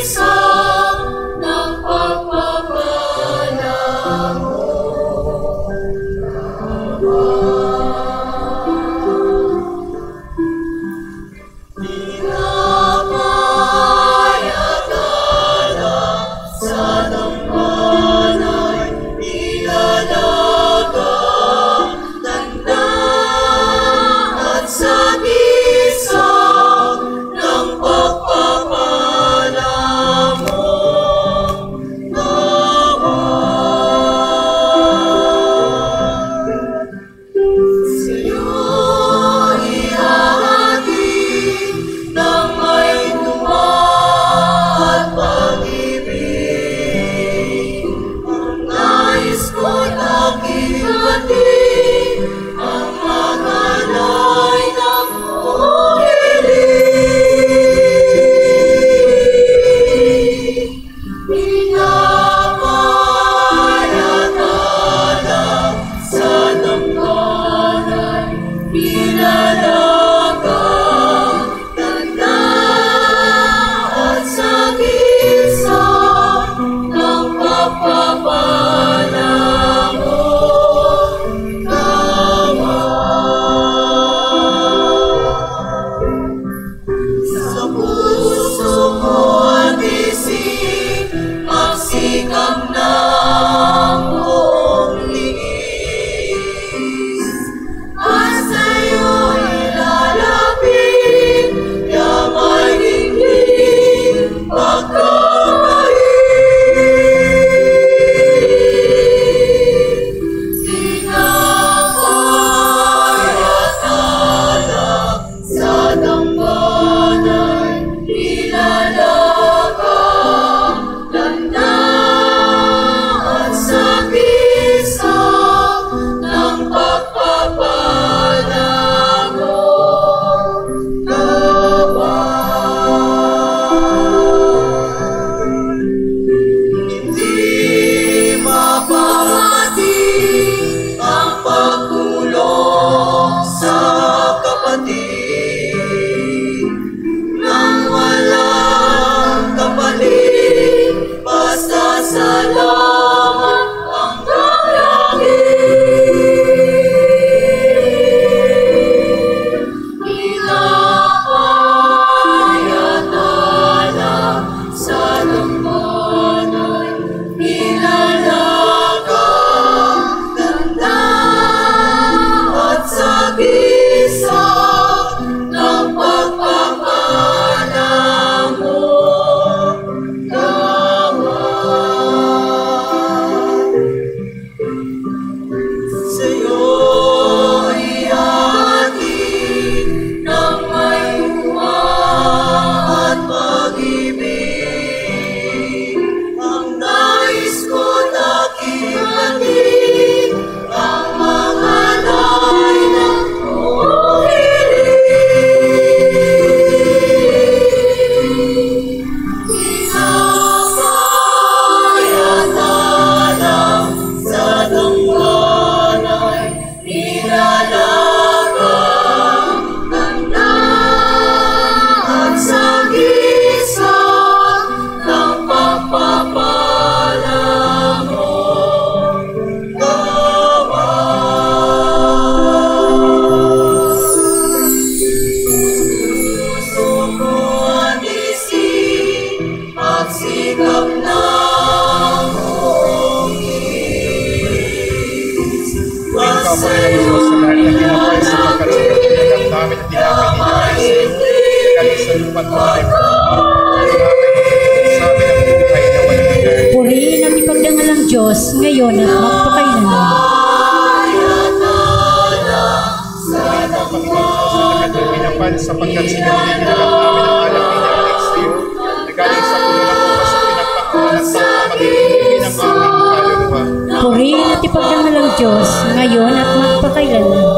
Sa magpapalay mo sabi ng buhay na walang hanggan. Purihin at ipagdangal ang Diyos ngayon at magpakailanman. Pinapal sapagkat sinabili nila namin ang alak ni Alex sa'yo na galing sa puno ng bukas sa pinagtakunan sa pamagiging ng aming kaluluwa. Purihin at ipagdangal ang Diyos ngayon at magpakailanman.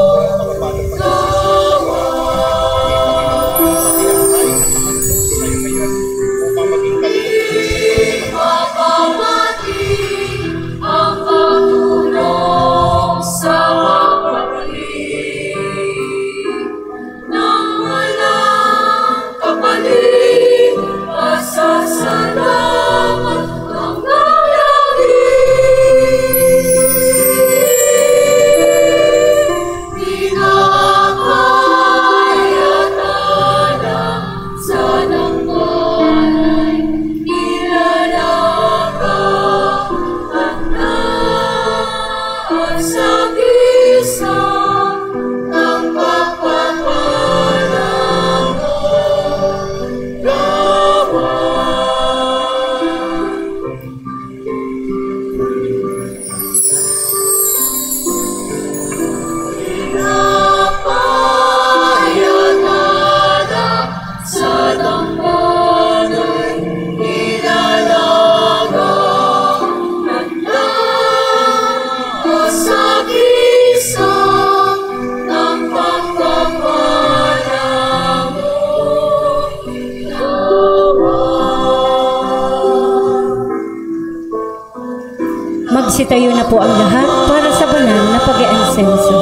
Magsitayo na po ang lahat para sa banal na pag-iinsenso.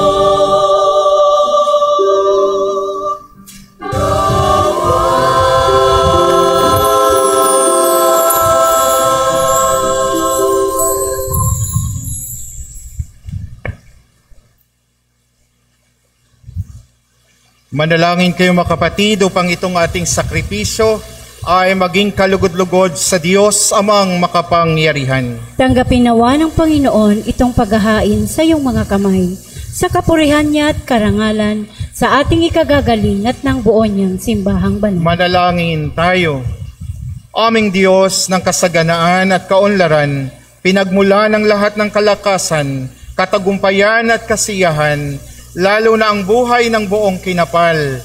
Manalangin kayo mga kapatid upang itong ating sakripisyo ay maging kalugod-lugod sa Diyos amang makapangyarihan. Tanggapin nawa ng Panginoon itong paghahain sa iyong mga kamay, sa kapurihan niya at karangalan, sa ating ikagagaling at ng buo niyang simbahang banal. Manalangin tayo. Aming Diyos ng kasaganaan at kaunlaran, pinagmula ng lahat ng kalakasan, katagumpayan at kasiyahan, lalo na ang buhay ng buong kinapal.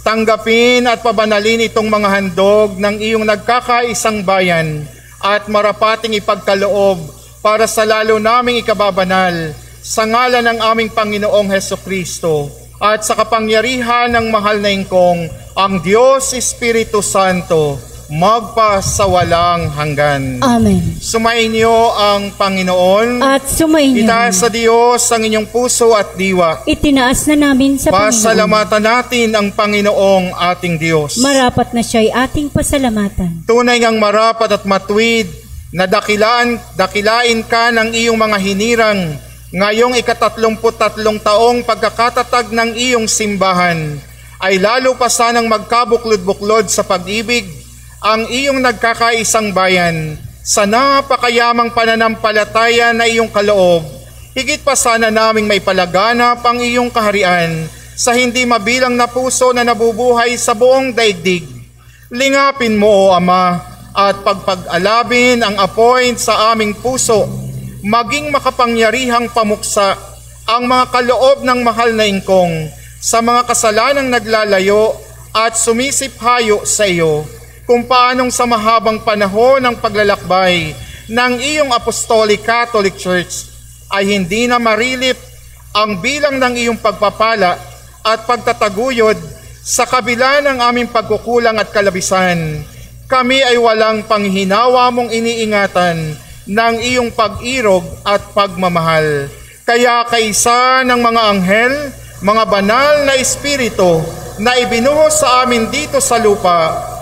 Tanggapin at pabanalin itong mga handog ng iyong nagkakaisang bayan at marapating ipagkaloob para sa lalo naming ikababanal sa ngalan ng aming Panginoong Hesukristo at sa kapangyarihan ng mahal na ingkong ang Diyos Espiritu Santo magpasawalang hanggan. Amen. Sumainyo ang Panginoon. At sumainyo. Itaas sa Diyos ang inyong puso at diwa. Itinaas na namin sa Panginoon. Pasalamatan natin ang Panginoong ating Diyos. Marapat na siya'y ating pasalamatan. Tunay ngang marapat at matuwid na dakilain ka ng iyong mga hinirang ngayong ika-33 taong pagkakatatag ng iyong simbahan ay lalo pa sanang magkabuklod-buklod sa pag-ibig ang iyong nagkakaisang bayan sa napakayamang pananampalataya na iyong kaloob. Higit pa sana naming may palaganap ang iyong kaharian sa hindi mabilang na puso na nabubuhay sa buong daigdig. Lingapin mo, O Ama, at pagpag-alabin ang apoy sa aming puso, maging makapangyarihang pamuksa ang mga kaloob ng mahal na ingkong sa mga kasalanang naglalayo at sumisiphayo sa iyo, kung paanong sa mahabang panahon ng paglalakbay ng iyong Apostolic Catholic Church ay hindi na marilip ang bilang ng iyong pagpapala at pagtataguyod sa kabila ng aming pagkukulang at kalabisan. Kami ay walang panghinawa mong iniingatan ng iyong pag-irog at pagmamahal. Kaya kaisa ng mga anghel, mga banal na espiritu na ibinuhos sa amin dito sa lupa,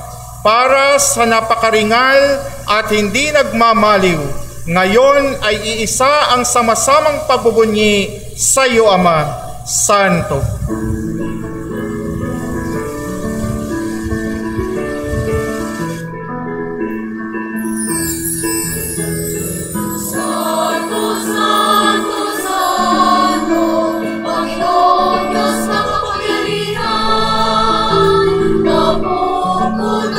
para sa napakaringal at hindi nagmamaliw, ngayon ay iisa ang sama-samang pagbubunyi sa iyo, Ama Santo. Panginoon Diyos na kapangyarihan, napupulong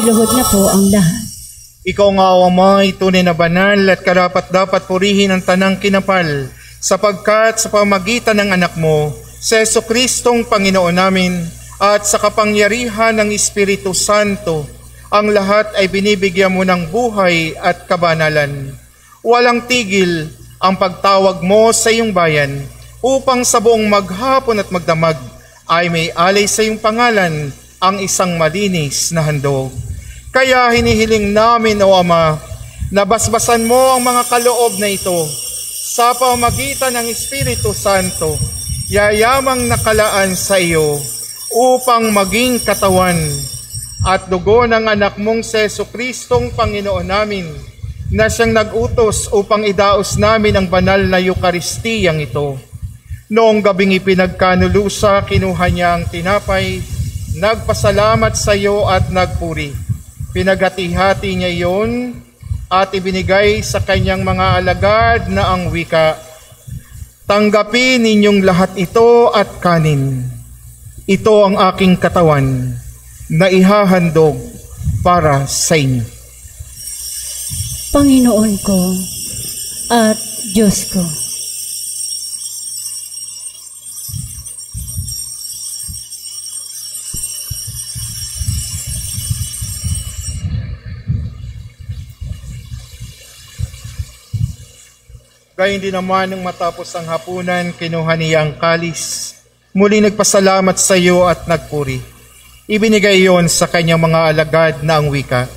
Luhod na po ang lahat. Ikaw nga, O Ama, tunay na banal at karapat-dapat purihin ang tanang kinapal, sapagkat sa pamagitan ng anak mo, sa Jesucristong Panginoon namin, at sa kapangyarihan ng Espiritu Santo, ang lahat ay binibigyan mo ng buhay at kabanalan. Walang tigil ang pagtawag mo sa iyong bayan, upang sa buong maghapon at magdamag ay may alay sa iyong pangalan ang isang malinis na handog. Kaya hinihiling namin, O Ama, na basbasan mo ang mga kaloob na ito sa pamamagitan ng Espiritu Santo, yayamang nakalaan sa iyo upang maging katawan at dugo ng anak mong si Jesucristong Panginoon namin, na siyang nag-utos upang idaos namin ang banal na Eukaristiyang ito. Noong gabing ipinagkanulusa, kinuha niya ang tinapay, nagpasalamat sa iyo at nagpuri. Pinaghati-hati niya iyon at ibinigay sa kanyang mga alagad na ang wika, "Tanggapin ninyong lahat ito at kanin. Ito ang aking katawan na ihahandog para sa inyo." Panginoon ko at Diyos ko, Gayun din naman nang matapos ang hapunan, kinuha niya ang kalis. Muli nagpasalamat sa iyo at nagpuri. Ibinigay iyon sa kanyang mga alagad na ang wika,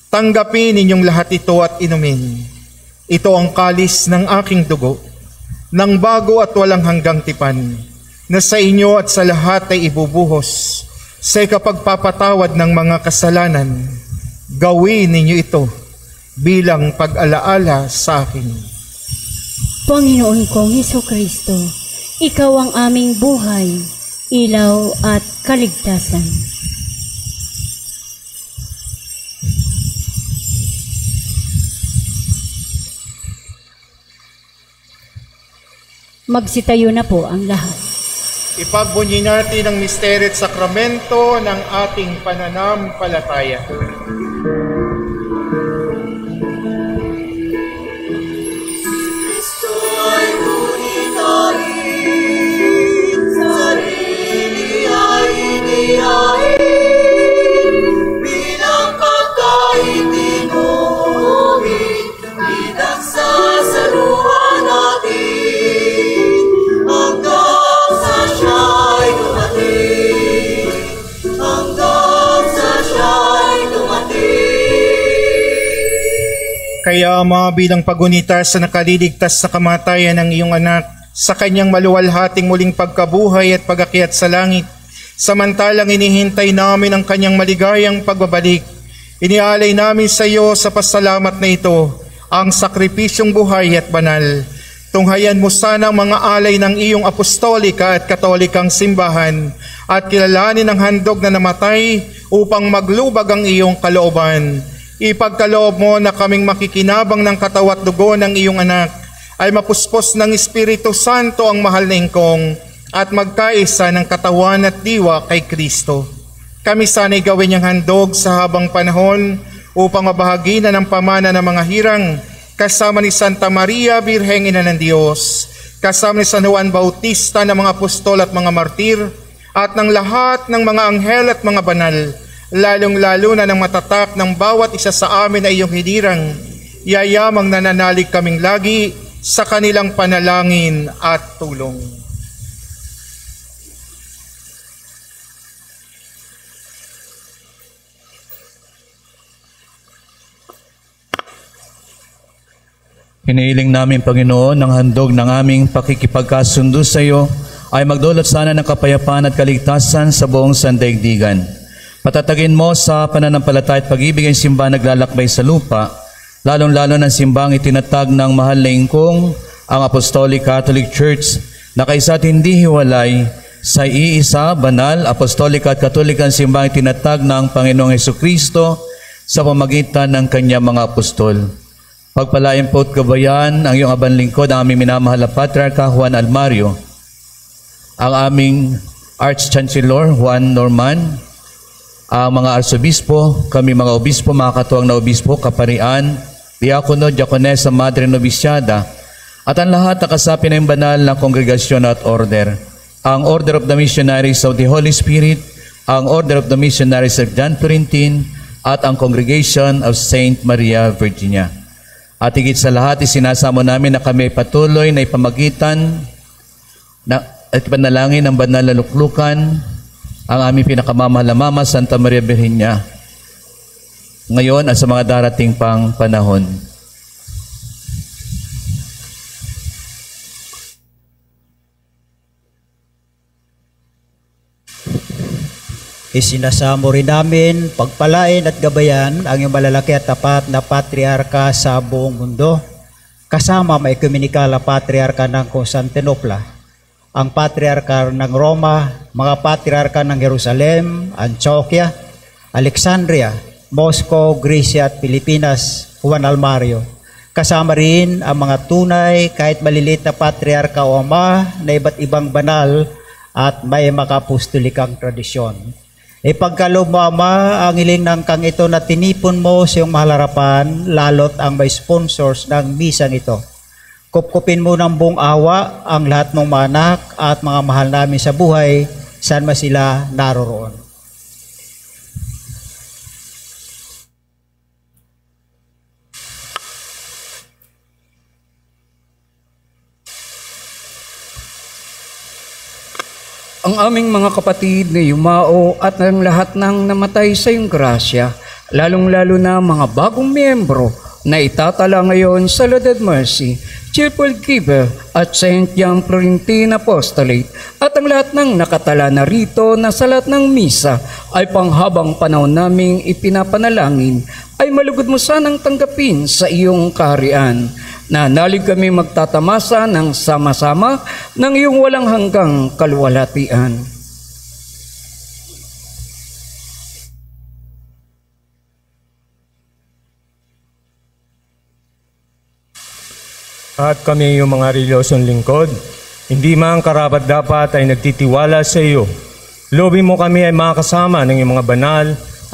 "Tanggapin ninyong lahat ito at inumin. Ito ang kalis ng aking dugo, ng bago at walang hanggang tipan, na sa inyo at sa lahat ay ibubuhos sa ikapagpapatawad ng mga kasalanan. Gawin ninyo ito bilang pag-alaala sa akin." Panginoon kong Hesukristo, ikaw ang aming buhay, ilaw at kaligtasan. Magsitayo na po ang lahat. Ipagbunyi natin ang misteryo at sakramento ng ating pananampalataya. Bilang pagkain tinuhin, pinagsasaluhan natin, hanggang sa siya'y dumating, hanggang sa siya'y dumating. Kaya Ama, bilang pagunita sa nakaliligtas sa kamatayan ng iyong anak, sa kanyang maluwalhating muling pagkabuhay at pag-akyat sa langit, samantalang inihintay namin ang kanyang maligayang pagbabalik, inialay namin sa iyo sa pasalamat na ito ang sakripisyong buhay at banal. Tunghayan mo sana ang mga alay ng iyong apostolika at katolikang simbahan at kilalanin ang handog na namatay upang maglubag ang iyong kalooban. Ipagkaloob mo na kaming makikinabang ng katawat dugo ng iyong anak ay mapuspos ng Espiritu Santo ang mahal na ingkong at magkaisa ng katawan at diwa kay Kristo. Kami sana'y gawin niyang handog sa habang panahon upang mabahagi na ng pamana ng mga hirang kasama ni Santa Maria, Birheng Ina ng Diyos, kasama ni San Juan Bautista ng mga apostol at mga martir, at ng lahat ng mga anghel at mga banal, lalong-lalo na ng matatak ng bawat isa sa amin ay iyong hinirang, yayamang nananalig kaming lagi sa kanilang panalangin at tulong. Hinihiling namin, Panginoon, ng handog ng aming pakikipagkasundo sa iyo ay magdulot sana ng kapayapaan at kaligtasan sa buong sandaigdigan. Patatagin mo sa pananampalataya at pag-ibig ang simbahan naglalakbay sa lupa, lalong-lalo ng simbang itinatag ng mahal na ingkong ang Apostolic Catholic Church na kaysa't hindi hiwalay sa iisa, banal, apostolic at katolikang simbang itinatag ng Panginoong Hesukristo sa pamagitan ng kanyang mga apostol. Pagpalain po at gabayan ang iyong abang lingkod, ang aming minamahal na Patriarka Juan Almario, ang aming Arch-Chancellor Juan Norman, ang mga arsobispo, kami mga obispo, mga katuwang na obispo, kaparian, diakono, diakonesa, madre novisyada, at ang lahat na kasapi ng banal na kongregasyon at order. Ang Order of the Missionaries of the Holy Spirit, ang Order of the Missionaries of John Florentin, at ang Congregation of Saint Maria Virginia. At higit sa lahat, isinasamo namin na kami patuloy na ipamagitan at ipanalangin ng banal na luklukan ang aming pinakamamahal na Mama, Santa Maria Virginia, ngayon at sa mga darating pang panahon. Isinasamo rin namin pagpalain at gabayan ang iyong malalaki at tapat na patriarka sa buong mundo, kasama may ekumenikal na patriarka ng Constantinopla, ang patriarka ng Roma, mga patriarka ng Jerusalem, Antioquia, Alexandria, Moscow, Grecia at Pilipinas, Juan Almario. Kasama rin ang mga tunay kahit maliliit na patriarka o ama na iba't ibang banal at may makapustulikang tradisyon. Ipagkaloob mo, Ama, ang hiling ng kang ito na tinipon mo sa iyong mahal harapan, lalot ang may sponsors ng misang ito. Kupkupin mo ng buong awa ang lahat mong mga anak at mga mahal namin sa buhay, saan man sila naroroon. Ang aming mga kapatid na yumao at ang lahat ng namatay sa iyong grasya, lalong-lalo na mga bagong miyembro na itatala ngayon sa Lauded Mercy, Cheerful Giver at St. John Florentin Apostolate, at ang lahat ng nakatala na rito na sa lahat ng misa ay panghabang panahon naming ipinapanalangin ay malugod mo sanang tanggapin sa iyong kaharian. Nanalig kami magtatamasa ng sama-sama ng iyong walang hanggang kaluwalhatian. At kami yung mga reliyosong lingkod, hindi man karapat dapat ay nagtitiwala sa iyo. Lobin mo kami ay makasama ng iyong mga banal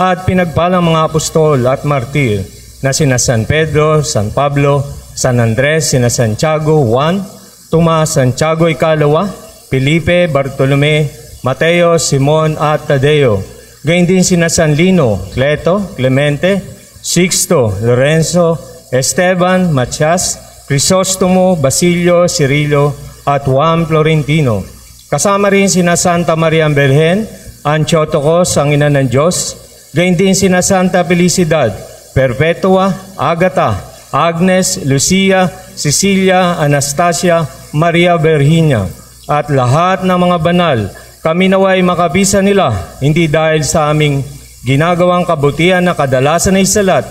at pinagpalang mga apostol at martir na sina San Pedro, San Pablo, San Andres, sina Santiago, Juan, Tomas, Santiago Ikalawa, Felipe, Bartolome, Mateo, Simon at Tadeo. Gayun din sina San Lino, Cleto, Clemente, Sixto, Lorenzo, Esteban, Matias, Crisostomo, Basilio, Cirilo, at Juan Florentino. Kasama rin sina Santa Maria Virgen, Antiochos, ang ina ng Diyos, gayon din sina Santa Felicidad, Perpetua, Agata, Agnes, Lucia, Cecilia, Anastasia, Maria Virginia, at lahat ng mga banal. Kami naway makabisa nila, hindi dahil sa aming ginagawang kabutihan na kadalasan ay salat,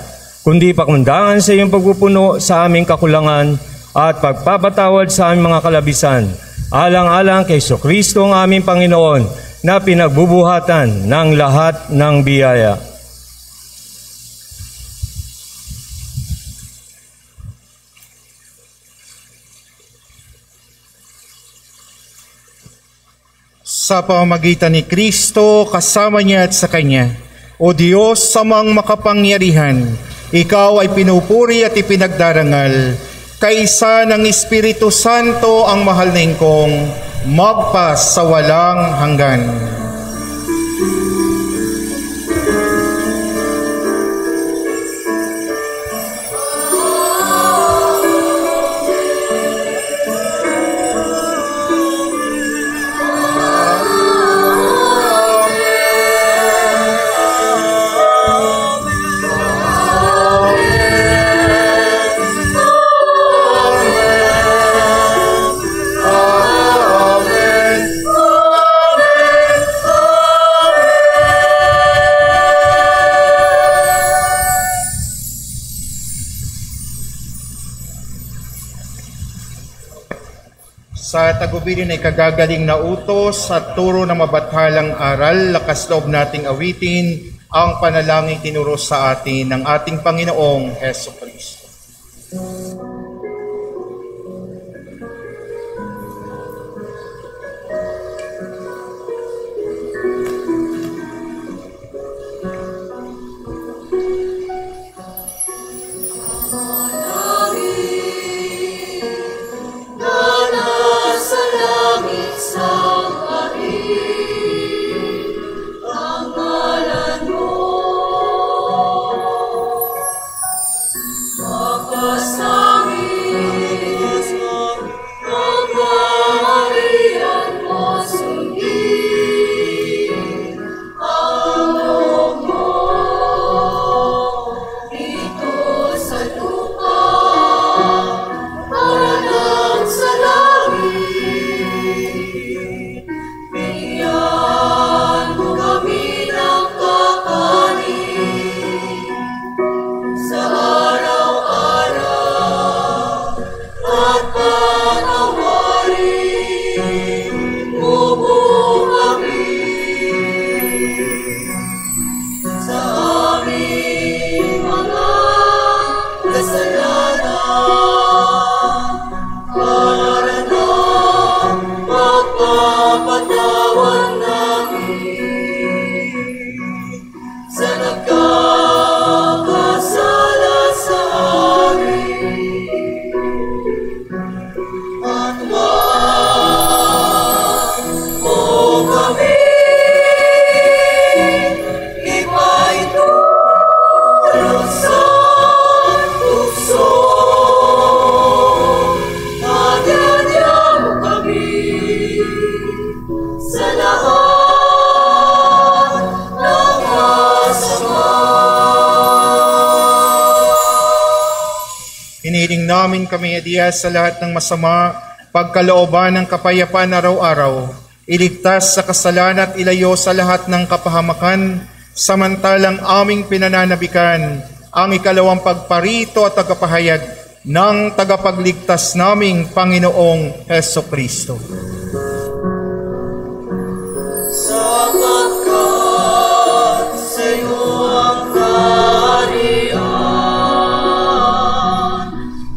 kundi pakundangan sa iyong pagpupuno sa aming kakulangan at pagpapatawad sa aming mga kalabisan. Alang-alang kay Jesucristo ang aming Panginoon na pinagbubuhatan ng lahat ng biyaya. Sa pamamagitan ni Kristo, kasama niya at sa Kanya, O Diyos, samang makapangyarihan, Ikaw ay pinupuri at ipinagdarangal, kaisa ng Espiritu Santo ang mahal na ingkong, magpas sa walang hanggan. Sa tagubilin ay kagagaling na utos at turo ng mabathalang aral, lakas loob nating awitin ang panalangin tinuro sa atin ng ating Panginoong Hesukristo. Magpapatawad namin sa nagkakasala sa amin, at wag mo kami ipaitulog sa tukso, at iadya mo kami sa lahat ng masama. Hinihiling namin kami adiyas sa lahat ng masama, pagkalooban ng kapayapaan araw-araw, iligtas sa kasalanan at ilayo sa lahat ng kapahamakan, samantalang aming pinananabikan ang ikalawang pagparito at tagapahayag ng tagapagligtas naming Panginoong Hesukristo. Sapagkat sa'yo ang kaharian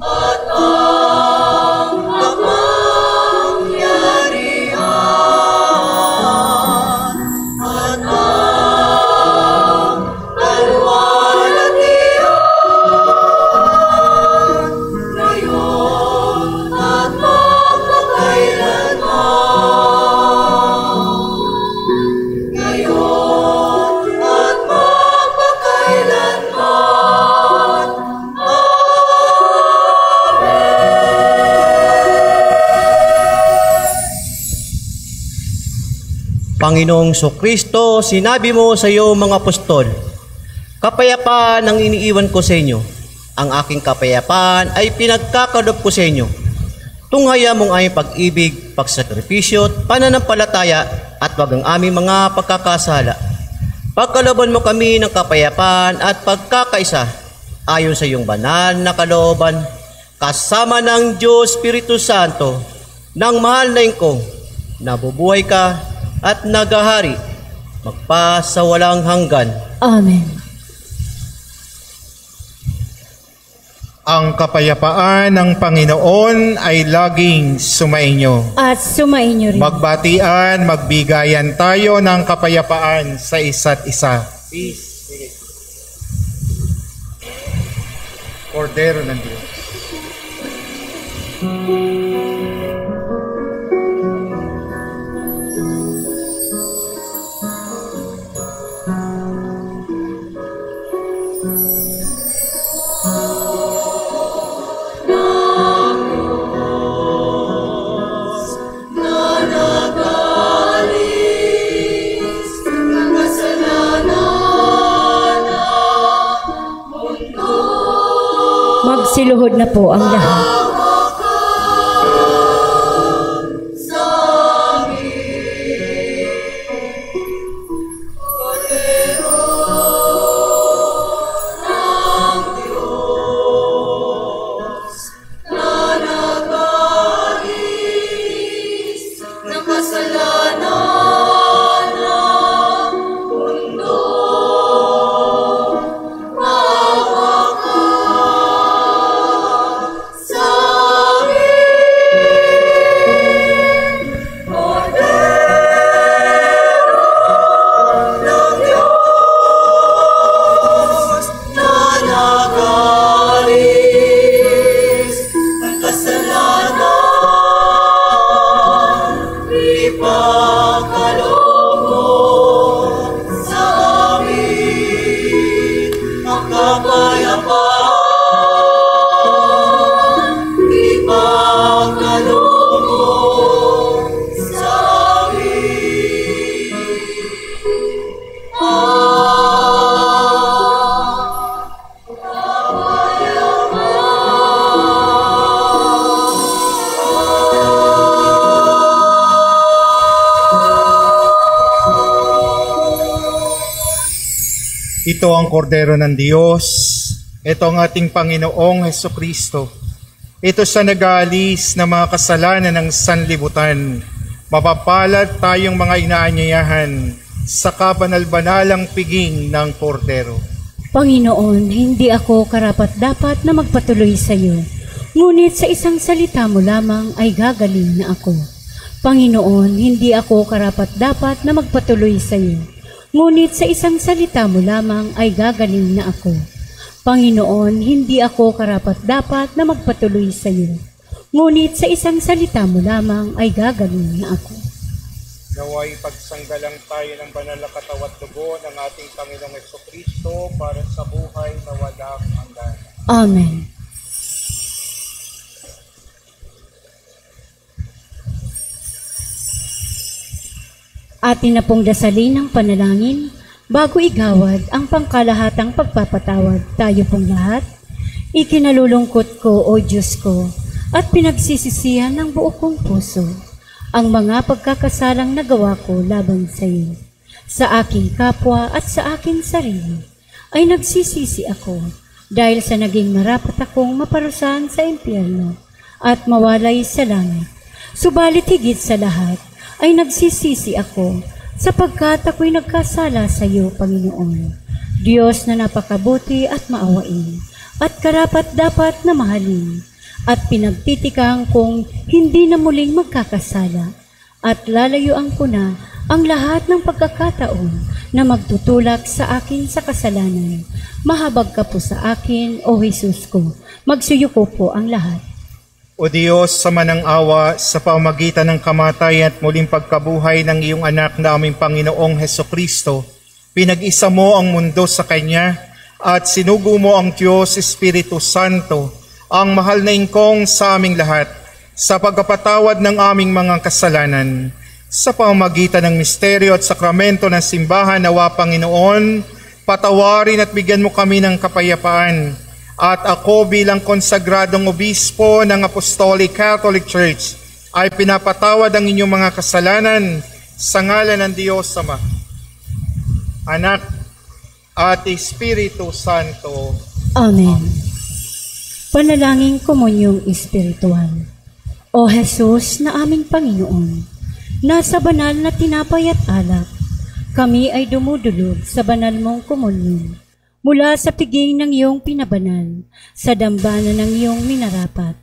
at ang kapangyarihan at ang kaluwalhatian ngayon at magpakailanman. Ngayon at magpakailanman. Panginoong Kristo, sinabi mo sa iyo mga apostol, kapayapaan ang iniiwan ko sa inyo. Ang aking kapayapaan ay pinagkakalob ko sa inyo. Tunghaya mong aming pag-ibig, pagsakripisyo at pananampalataya at wag ang aming mga pagkakasala. Pagkaloban mo kami ng kapayapaan at pagkakaisa ayon sa iyong banal na kalooban, kasama ng Diyos Espiritu Santo, ng mahal na ingkong, nabubuhay ka at nagahari magpa sa walang hanggan. Amen. Ang kapayapaan ng Panginoon ay laging sumainyo. At sumainyo rin. Magbatian, magbigayan tayo ng kapayapaan sa isa't isa. Peace. Kordero ng Diyos. Magsiluhod na po ang lahat. Ito ang kordero ng Diyos. Ito ang ating Panginoong Hesukristo. Ito sa nag-aalis ng mga kasalanan ng sanlibutan. Mapapalad tayong mga inaanyayahan sa kabanal-banalang piging ng kordero. Panginoon, hindi ako karapat-dapat na magpatuloy sa iyo. Ngunit sa isang salita mo lamang ay gagaling na ako. Panginoon, hindi ako karapat-dapat na magpatuloy sa iyo. Ngunit sa isang salita mo lamang ay gagaling na ako. Panginoon, hindi ako karapat-dapat na magpatuloy sa iyo. Ngunit sa isang salita mo lamang ay gagaling na ako. Naway pagsanggalang tayo ng banal na katawan at dugo ng ating Panginoong Jesucristo para sa buhay na walang hanggan. Amen. Atin na pong dasalin ng panalangin bago igawad ang pangkalahatang pagpapatawad. Tayo pong lahat, ikinalulungkot ko, O Diyos ko, at pinagsisisihan ng buo kong puso ang mga pagkakasalang nagawa ko laban sa iyo. Sa aking kapwa at sa aking sarili ay nagsisisi ako dahil sa naging marapat akong maparusahan sa impyerno at mawalay sa langit. Subalit higit sa lahat ay nagsisisi ako sapagkat ako'y nagkasala sa iyo, Panginoon. Diyos na napakabuti at maawain at karapat-dapat na mahalin, at pinagtitikahan kong hindi na muling magkakasala at lalayuan ko na ang lahat ng pagkakataon na magtutulak sa akin sa kasalanan. Mahabag ka po sa akin, O Jesus ko. Magsuyuko po ang lahat. O Diyos, sama ng awa sa pamamagitan ng kamatayan at muling pagkabuhay ng iyong anak na aming Panginoong Hesukristo, pinag-isa mo ang mundo sa Kanya at sinugo mo ang Diyos Espiritu Santo, ang mahal na ingkong sa aming lahat, sa pagkapatawad ng aming mga kasalanan. Sa pamamagitan ng misteryo at sakramento ng simbahan, nawa Panginoon, patawarin at bigyan mo kami ng kapayapaan. At ako bilang konsagradong obispo ng Apostolic Catholic Church ay pinapatawad ang inyong mga kasalanan sa ngalan ng Diyos Ama, Anak at Espiritu Santo. Amen. Panalangin Komunyong Espiritual. O Jesus na aming Panginoon, nasa banal na tinapay at alak, kami ay dumudulog sa banal mong komunyon. Mula sa piging ng iyong pinabanal, sa dambana ng iyong minarapat,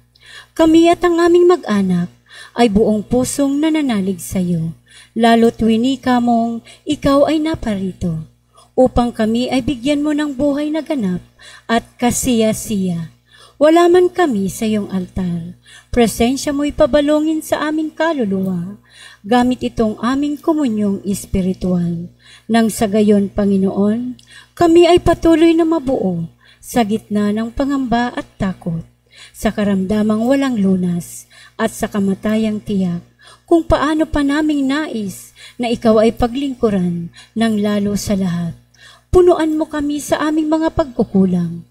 kami at ang aming mag-anak ay buong pusong nananalig sa iyo, lalo't winika mong ikaw ay naparito, upang kami ay bigyan mo ng buhay na ganap at kasiya-siya. Wala man kami sa iyong altar, presensya mo'y pabalongin sa aming kaluluwa, gamit itong aming komunyong espiritual. Nang sa gayon, Panginoon, kami ay patuloy na mabuo sa gitna ng pangamba at takot, sa karamdamang walang lunas at sa kamatayang tiyak, kung paano pa naming nais na ikaw ay paglingkuran ng lalo sa lahat. Punuan mo kami sa aming mga pagkukulang.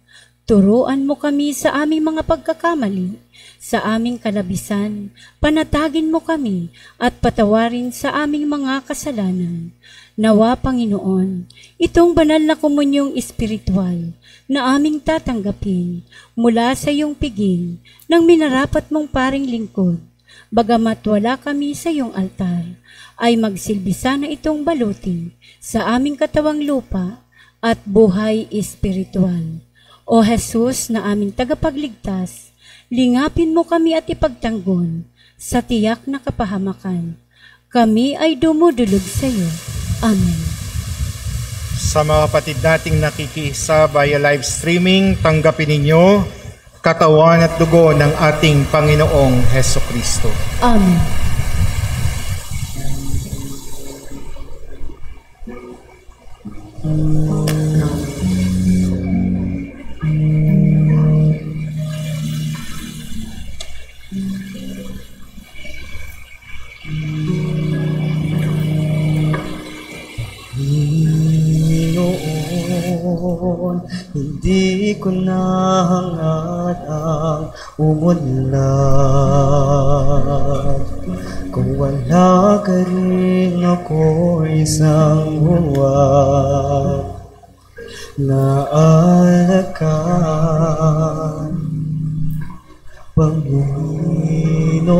Turuan mo kami sa aming mga pagkakamali, sa aming kalabisan, panatagin mo kami at patawarin sa aming mga kasalanan. Nawa, Panginoon, itong banal na komunyong espiritual na aming tatanggapin mula sa iyong piging ng minarapat mong paring lingkod, bagamat wala kami sa iyong altar, ay magsilbi sana itong baluti sa aming katawang lupa at buhay espiritual. O Jesus na aming tagapagligtas, lingapin mo kami at ipagtanggon sa tiyak na kapahamakan. Kami ay dumudulog sa iyo. Amen. Sa mga kapatid nating nakikiisa via live streaming, tanggapin ninyo katawan at dugo ng ating Panginoong Hesukristo. Amen. Hindi ko nahangad ang umunlad. Kung wala ka rin ako isang buwan na alakan. Panginoon,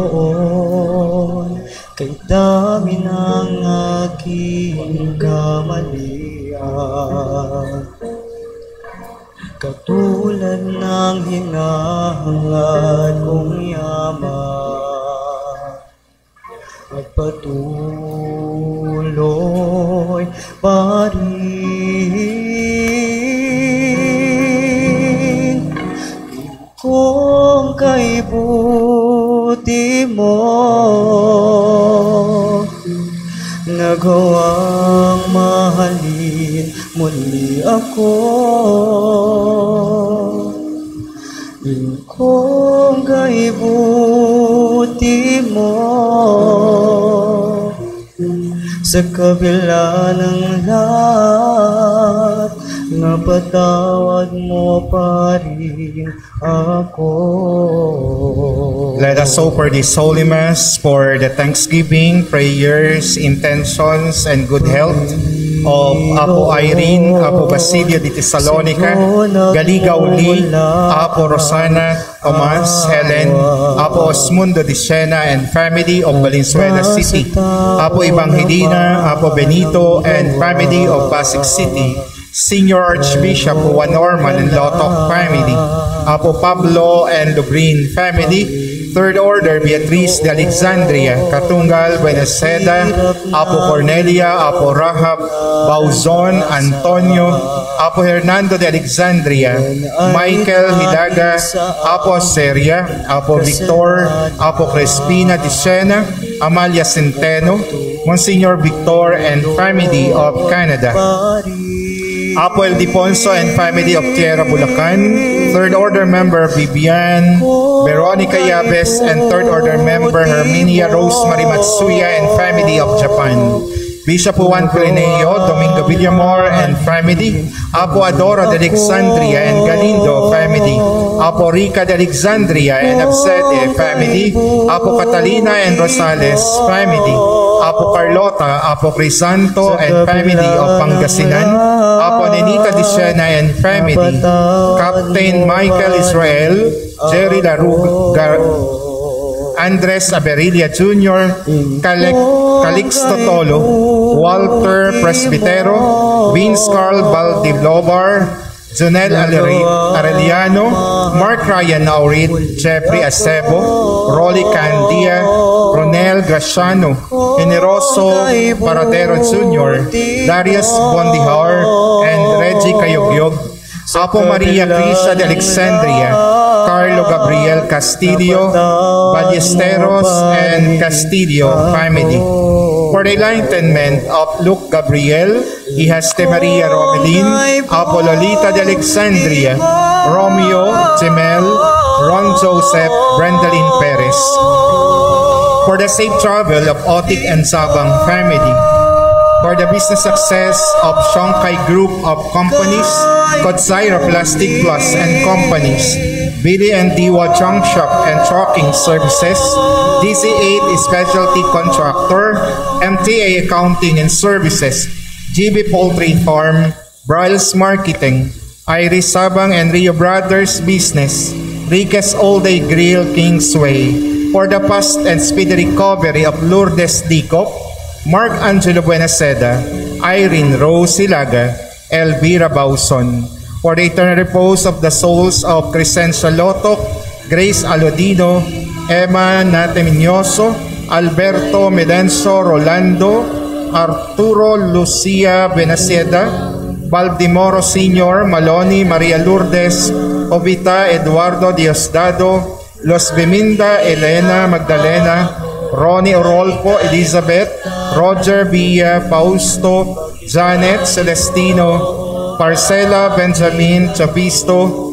kay dami ng aking kamalian, katulad tulad ng hingahangad kong yaman. Magpatuloy pa rin kung kay buti mo nagawang mahalin muli ako. Kung kay buti mo sa kabila ng lahat, napatawad mo pa rin ako. Let us offer this Holy Mass for the thanksgiving, prayers, intentions, and good health of Apo Irene, Apo Basilio de Tesalonica, Galigaw Lee, Apo Rosana, Tomas, Helen, Apo Osmundo de Siena and family of Valenzuela City, Apo Evangelina, Apo Benito and family of Pasig City, Senior Archbishop Juan Norman and Lotok family, Apo Pablo and Lubrin family, Third Order Beatriz de Alexandria, Katungal, Buenaseda, Apo Cornelia, Apo Rahab, Bauzon, Antonio, Apo Hernando de Alexandria, Michael Hilaga, Apo Seria, Apo Victor, Apo Crespina de Siena, Amalia Centeno, Monsignor Victor and family of Canada, Apo Ildefonso and family of Tierra Bulacan, Third Order member Bibian, Veronica Yabes and Third Order member Herminia Rosemary Matsuya and family of Japan, Bishop Juan Pleneo, Domingo Villamor and family, Apo Adora de Alexandria and Galindo family, Apo Rica de Alexandria and Absede family, Apo Catalina and Rosales family, Apo Carlota, Apo Crisanto and family of Pangasinan, Apo Nenita de Siena and family, Captain Michael Israel, Jerry Laruga, Andres Aberilla Jr., Calixto Tolo, Walter Presbitero, Vince Carl Valdivlobar, Jonel Arellano, Mark Ryan Naurit, Jeffrey Acebo, Rolly Candia, Ronel Graciano, Generoso Paradero Jr., Darius Bondihar, and Reggie Kayogyog, Apo Maria Crisa de Alexandria, Carlo Gabriel Castillo, Ballesteros and Castillo family. For the enlightenment of Luke Gabriel, Ihaste Maria Romelin, Apo Lolita de Alexandria, Romeo, Jemel, Ron Joseph, Brendalyn Perez. For the safe travel of Otik and Sabang family. For the business success of Shongkai Group of Companies, Kotsaira Plastic Plus and Companies, Billy and Diwa Junk Shop and Trucking Services, DC8 Specialty Contractor, MTA Accounting and Services, GB Poultry Farm, Briles Marketing, Iris Sabang and Rio Brothers Business, Riquez All Day Grill Kingsway. For the fast and speedy recovery of Lourdes Dicop, Mark Angelo Buenaseda, Irene Rose Hilaga, Elvira Bauson. For the eternal repose of the souls of Crescencia Lotok, Grace Alodino, Emma Nateminoso, Alberto Medenso Rolando, Arturo Lucia Benaseda, Baldimoro Sr., Maloni Maria Lourdes, Obita Eduardo Diosdado, Los Beminda Elena Magdalena, Ronnie Orolfo Elizabeth, Roger Villa Fausto, Janet Celestino, Parcela Benjamin Chavisto,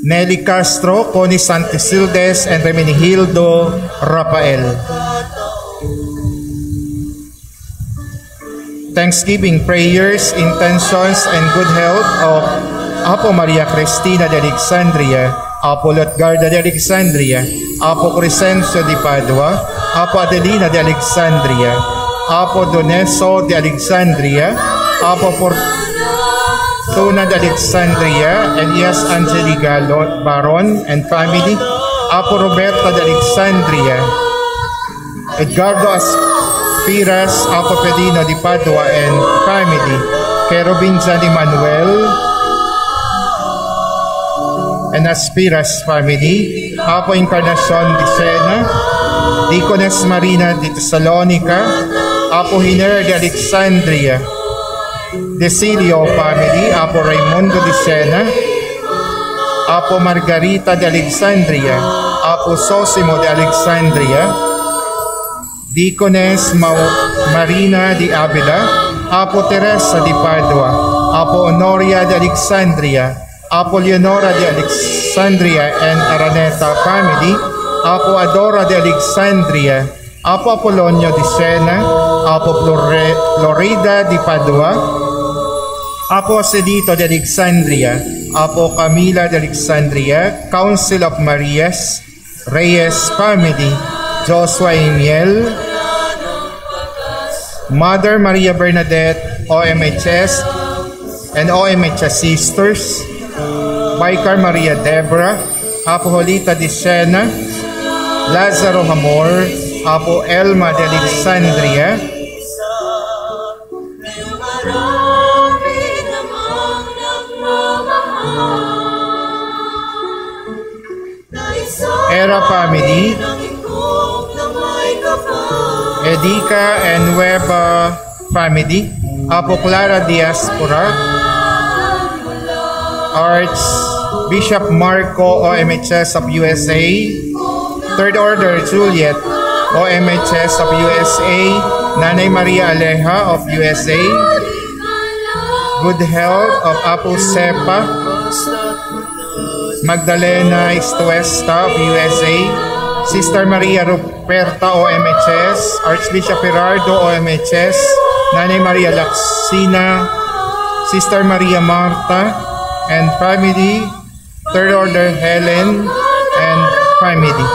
Nelly Castro, Connie Santisildes, and Remenigildo Rafael. Thanksgiving prayers, intentions, and good health of Apo Maria Cristina de Alexandria, Apo Lotgarda de Alexandria, Apo Crescencio de Padua, Apo Adelina de Alexandria, Apo Doneso de Alexandria, Apo Fortuna de Alexandria, Elias Angelica Baron and family, Apo Roberta de Alexandria, Edgardo Aspiras, Apo Pedino de Padua and family, Kerubin Jani Manuel, and Aspiras family, Apo Encarnacion de Sena, Deaconess Marina de Thessalonica, Apo Hiner de Alexandria, Desilio family, Apo Raimundo de Sena, Apo Margarita de Alexandria, Apo Sosimo de Alexandria, Deaconess Marina de Avila, Apo Teresa de Padua, Apo Honoria de Alexandria, Apo Leonora de Alexandria and Araneta family, Apo Adora de Alexandria, Apo Apolonio de Sena, Apo Florida de Padua, Apo Asedito de Alexandria, Apo Camila de Alexandria, Council of Marias, Reyes family, Joshua Emiel, Mother Maria Bernadette, OMHS, and OMHS Sisters, Vicar Maria Debra, Apo Jolita de Sena, Lazaro Hamor, Apo Elma de Alexandria, Era family, Edica and Weba family, Apo Clara Diaspora, Archbishop Marco OMHS of USA, Third Order Juliet OMHS of USA, Nanay Maria Aleja of USA, Good Health of Apo Sepa, Magdalena Estuesta of USA, Sister Maria Ruperta OMHS, Archbishop Gerardo OMHS, Nanay Maria Laxina, Sister Maria Marta and family, Third Order Helen and family.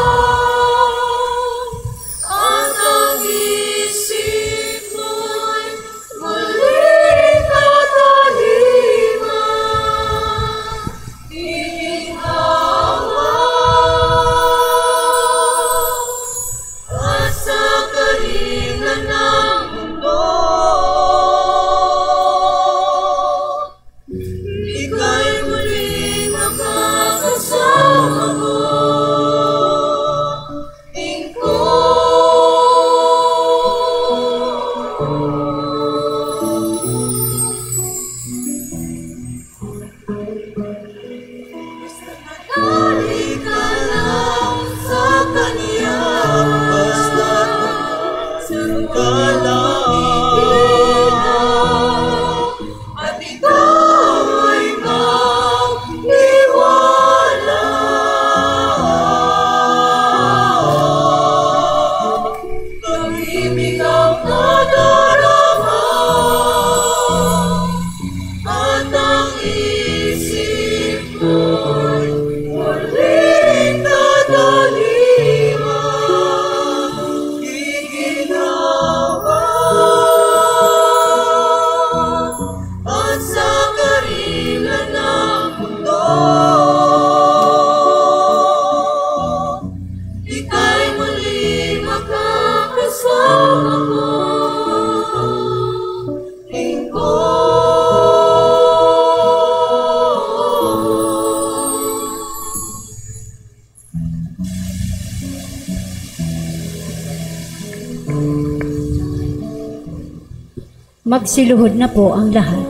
Magsiluhod na po ang lahat.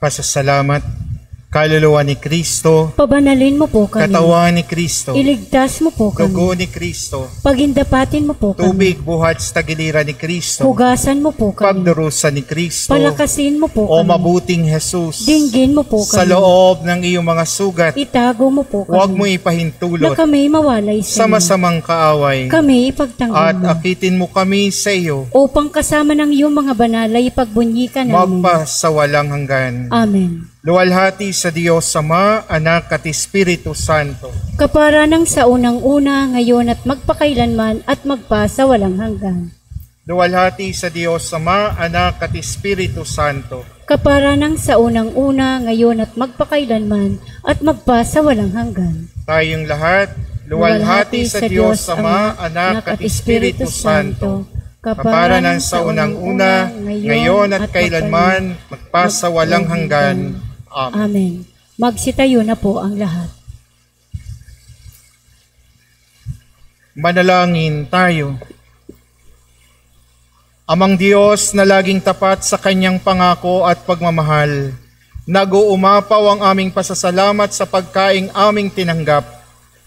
Pasasalamat, kaluluwa ni Kristo, Pabanalin mo po kami. katawan ni Kristo, Iligtas mo po kami. dugo ni Kristo, Pagindapatin mo po kami. tubig buhat sa tagiliran ni Kristo, Hugasan mo po kami. pagdurusa ni Kristo, Palakasin mo po o kami. mabuting Jesus, Dinggin mo po kami. sa loob ng iyong mga sugat, Itago mo po kami. huwag mo Na ipahintulot kami mawalay sa sa iyo. masamang kaaway, Kami ipagtanggol at mo. akitin mo kami sa iyo, Upang kasama ng iyong mga banal ay ipagbunyikan namin. magpasawalang hanggan. Amen. Luwalhati sa Diyos Ama, Anak at Espiritu Santo. Kapara ng sa unang-una, ngayon at magpakailanman at magpa sa walang hanggan. Luwalhati sa Diyos Ama, Anak at Espiritu Santo. Kapara ng sa unang-una, ngayon at magpakailanman at magpa sa walang hanggan. Tayong lahat, luwalhati sa Diyos Ama, Anak at Espiritu Santo. Kapara ng sa unang-una, ngayon at kailanman, magpasawalang hanggan. Amen. Amen. Magsitayo na po ang lahat. Manalangin tayo. Amang Diyos na laging tapat sa kanyang pangako at pagmamahal, nag-uumapaw ang aming pasasalamat sa pagkaing aming tinanggap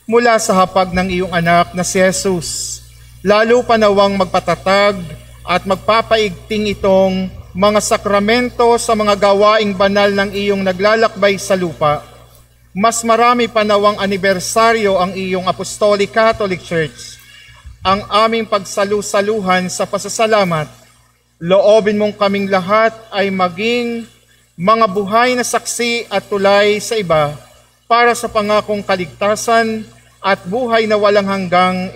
mula sa hapag ng iyong anak na si Jesus. Lalo pa nawang magpatatag at magpapaigting itong mga sakramento sa mga gawaing banal ng iyong naglalakbay sa lupa. Mas marami pa nawang anibersaryo ang iyong Apostolic Catholic Church. Ang aming pagsalu-saluhan sa pasasalamat, loobin mong kaming lahat ay maging mga buhay na saksi at tulay sa iba para sa pangakong kaligtasan at buhay na walang hanggang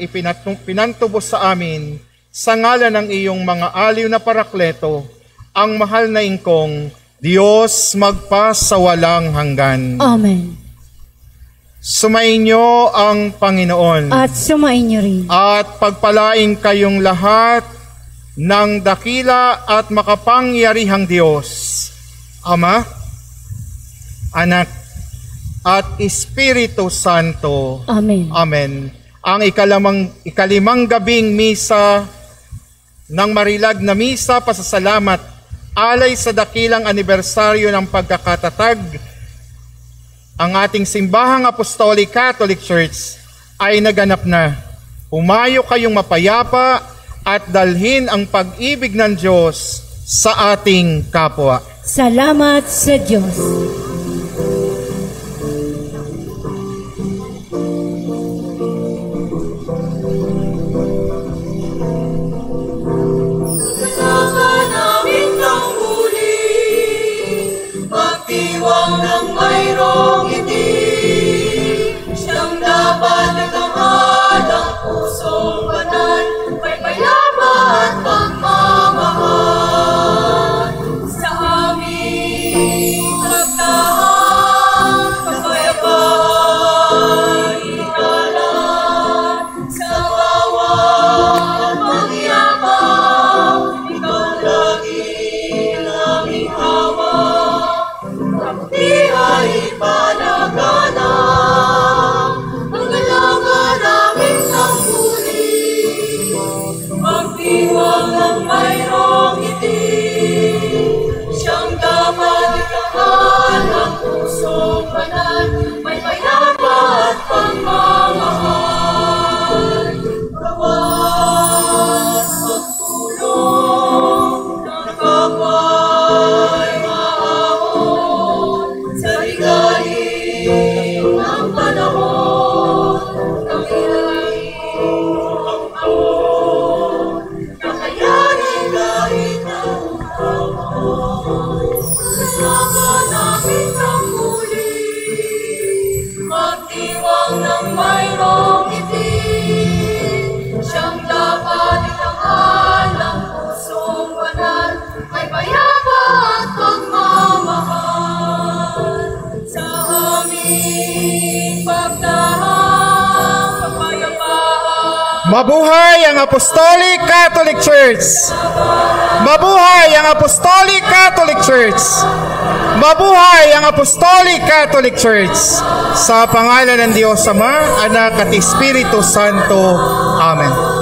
pinantubos sa amin sa ngalan ng iyong mga aliw na parakleto, ang mahal na ingkong Diyos magpasawalang hanggan. Amen. Sumainyo ang Panginoon. At sumainyo rin. At pagpalain kayong lahat ng dakila at makapangyarihang Diyos, Ama, Anak, at Espiritu Santo. Amen. Amen. Ang ikalimang gabing misa ng Marilag na misa pasasalamat alay sa dakilang anibersaryo ng pagkakatatag, ang ating simbahang Apostolic Catholic Church ay naganap na. Humayo kayong mapayapa at dalhin ang pag-ibig ng Diyos sa ating kapwa. Salamat sa Diyos. Magdiwang ng mayroong ngiti, siyang dapat itanghal ang pusong banal, may payapa at pagmamahal. Sa aming pagtahan, kapayapaan, ikalat, sa bawat mangyabang, ikaw lagi naming hawak. Di ay panaganang ang galaga namin sangguni, magdiwang ng mayroong ngiti, siyang dapat itanghal ang pusong banal, may payapa at pagmamahal. Bawat pagtulong ng kapwa'y sa ligaling ng panahon, kamilang taon, kakayanin kahit ang taon. Kasama namin ang muli, magdiwang ng mayroong ngiti, siyang dapat itanghal ang pusong banal, may payapa at pagmamahal. Sa aming pagtahan, kapayapaan. Mabuhay ang Apostolic Catholic Church! Mabuhay ang Apostolic Catholic Church! Mabuhay ang Apostolic Catholic Church! Sa pangalan ng Diyos Ama, Anak at Espiritu Santo. Amen.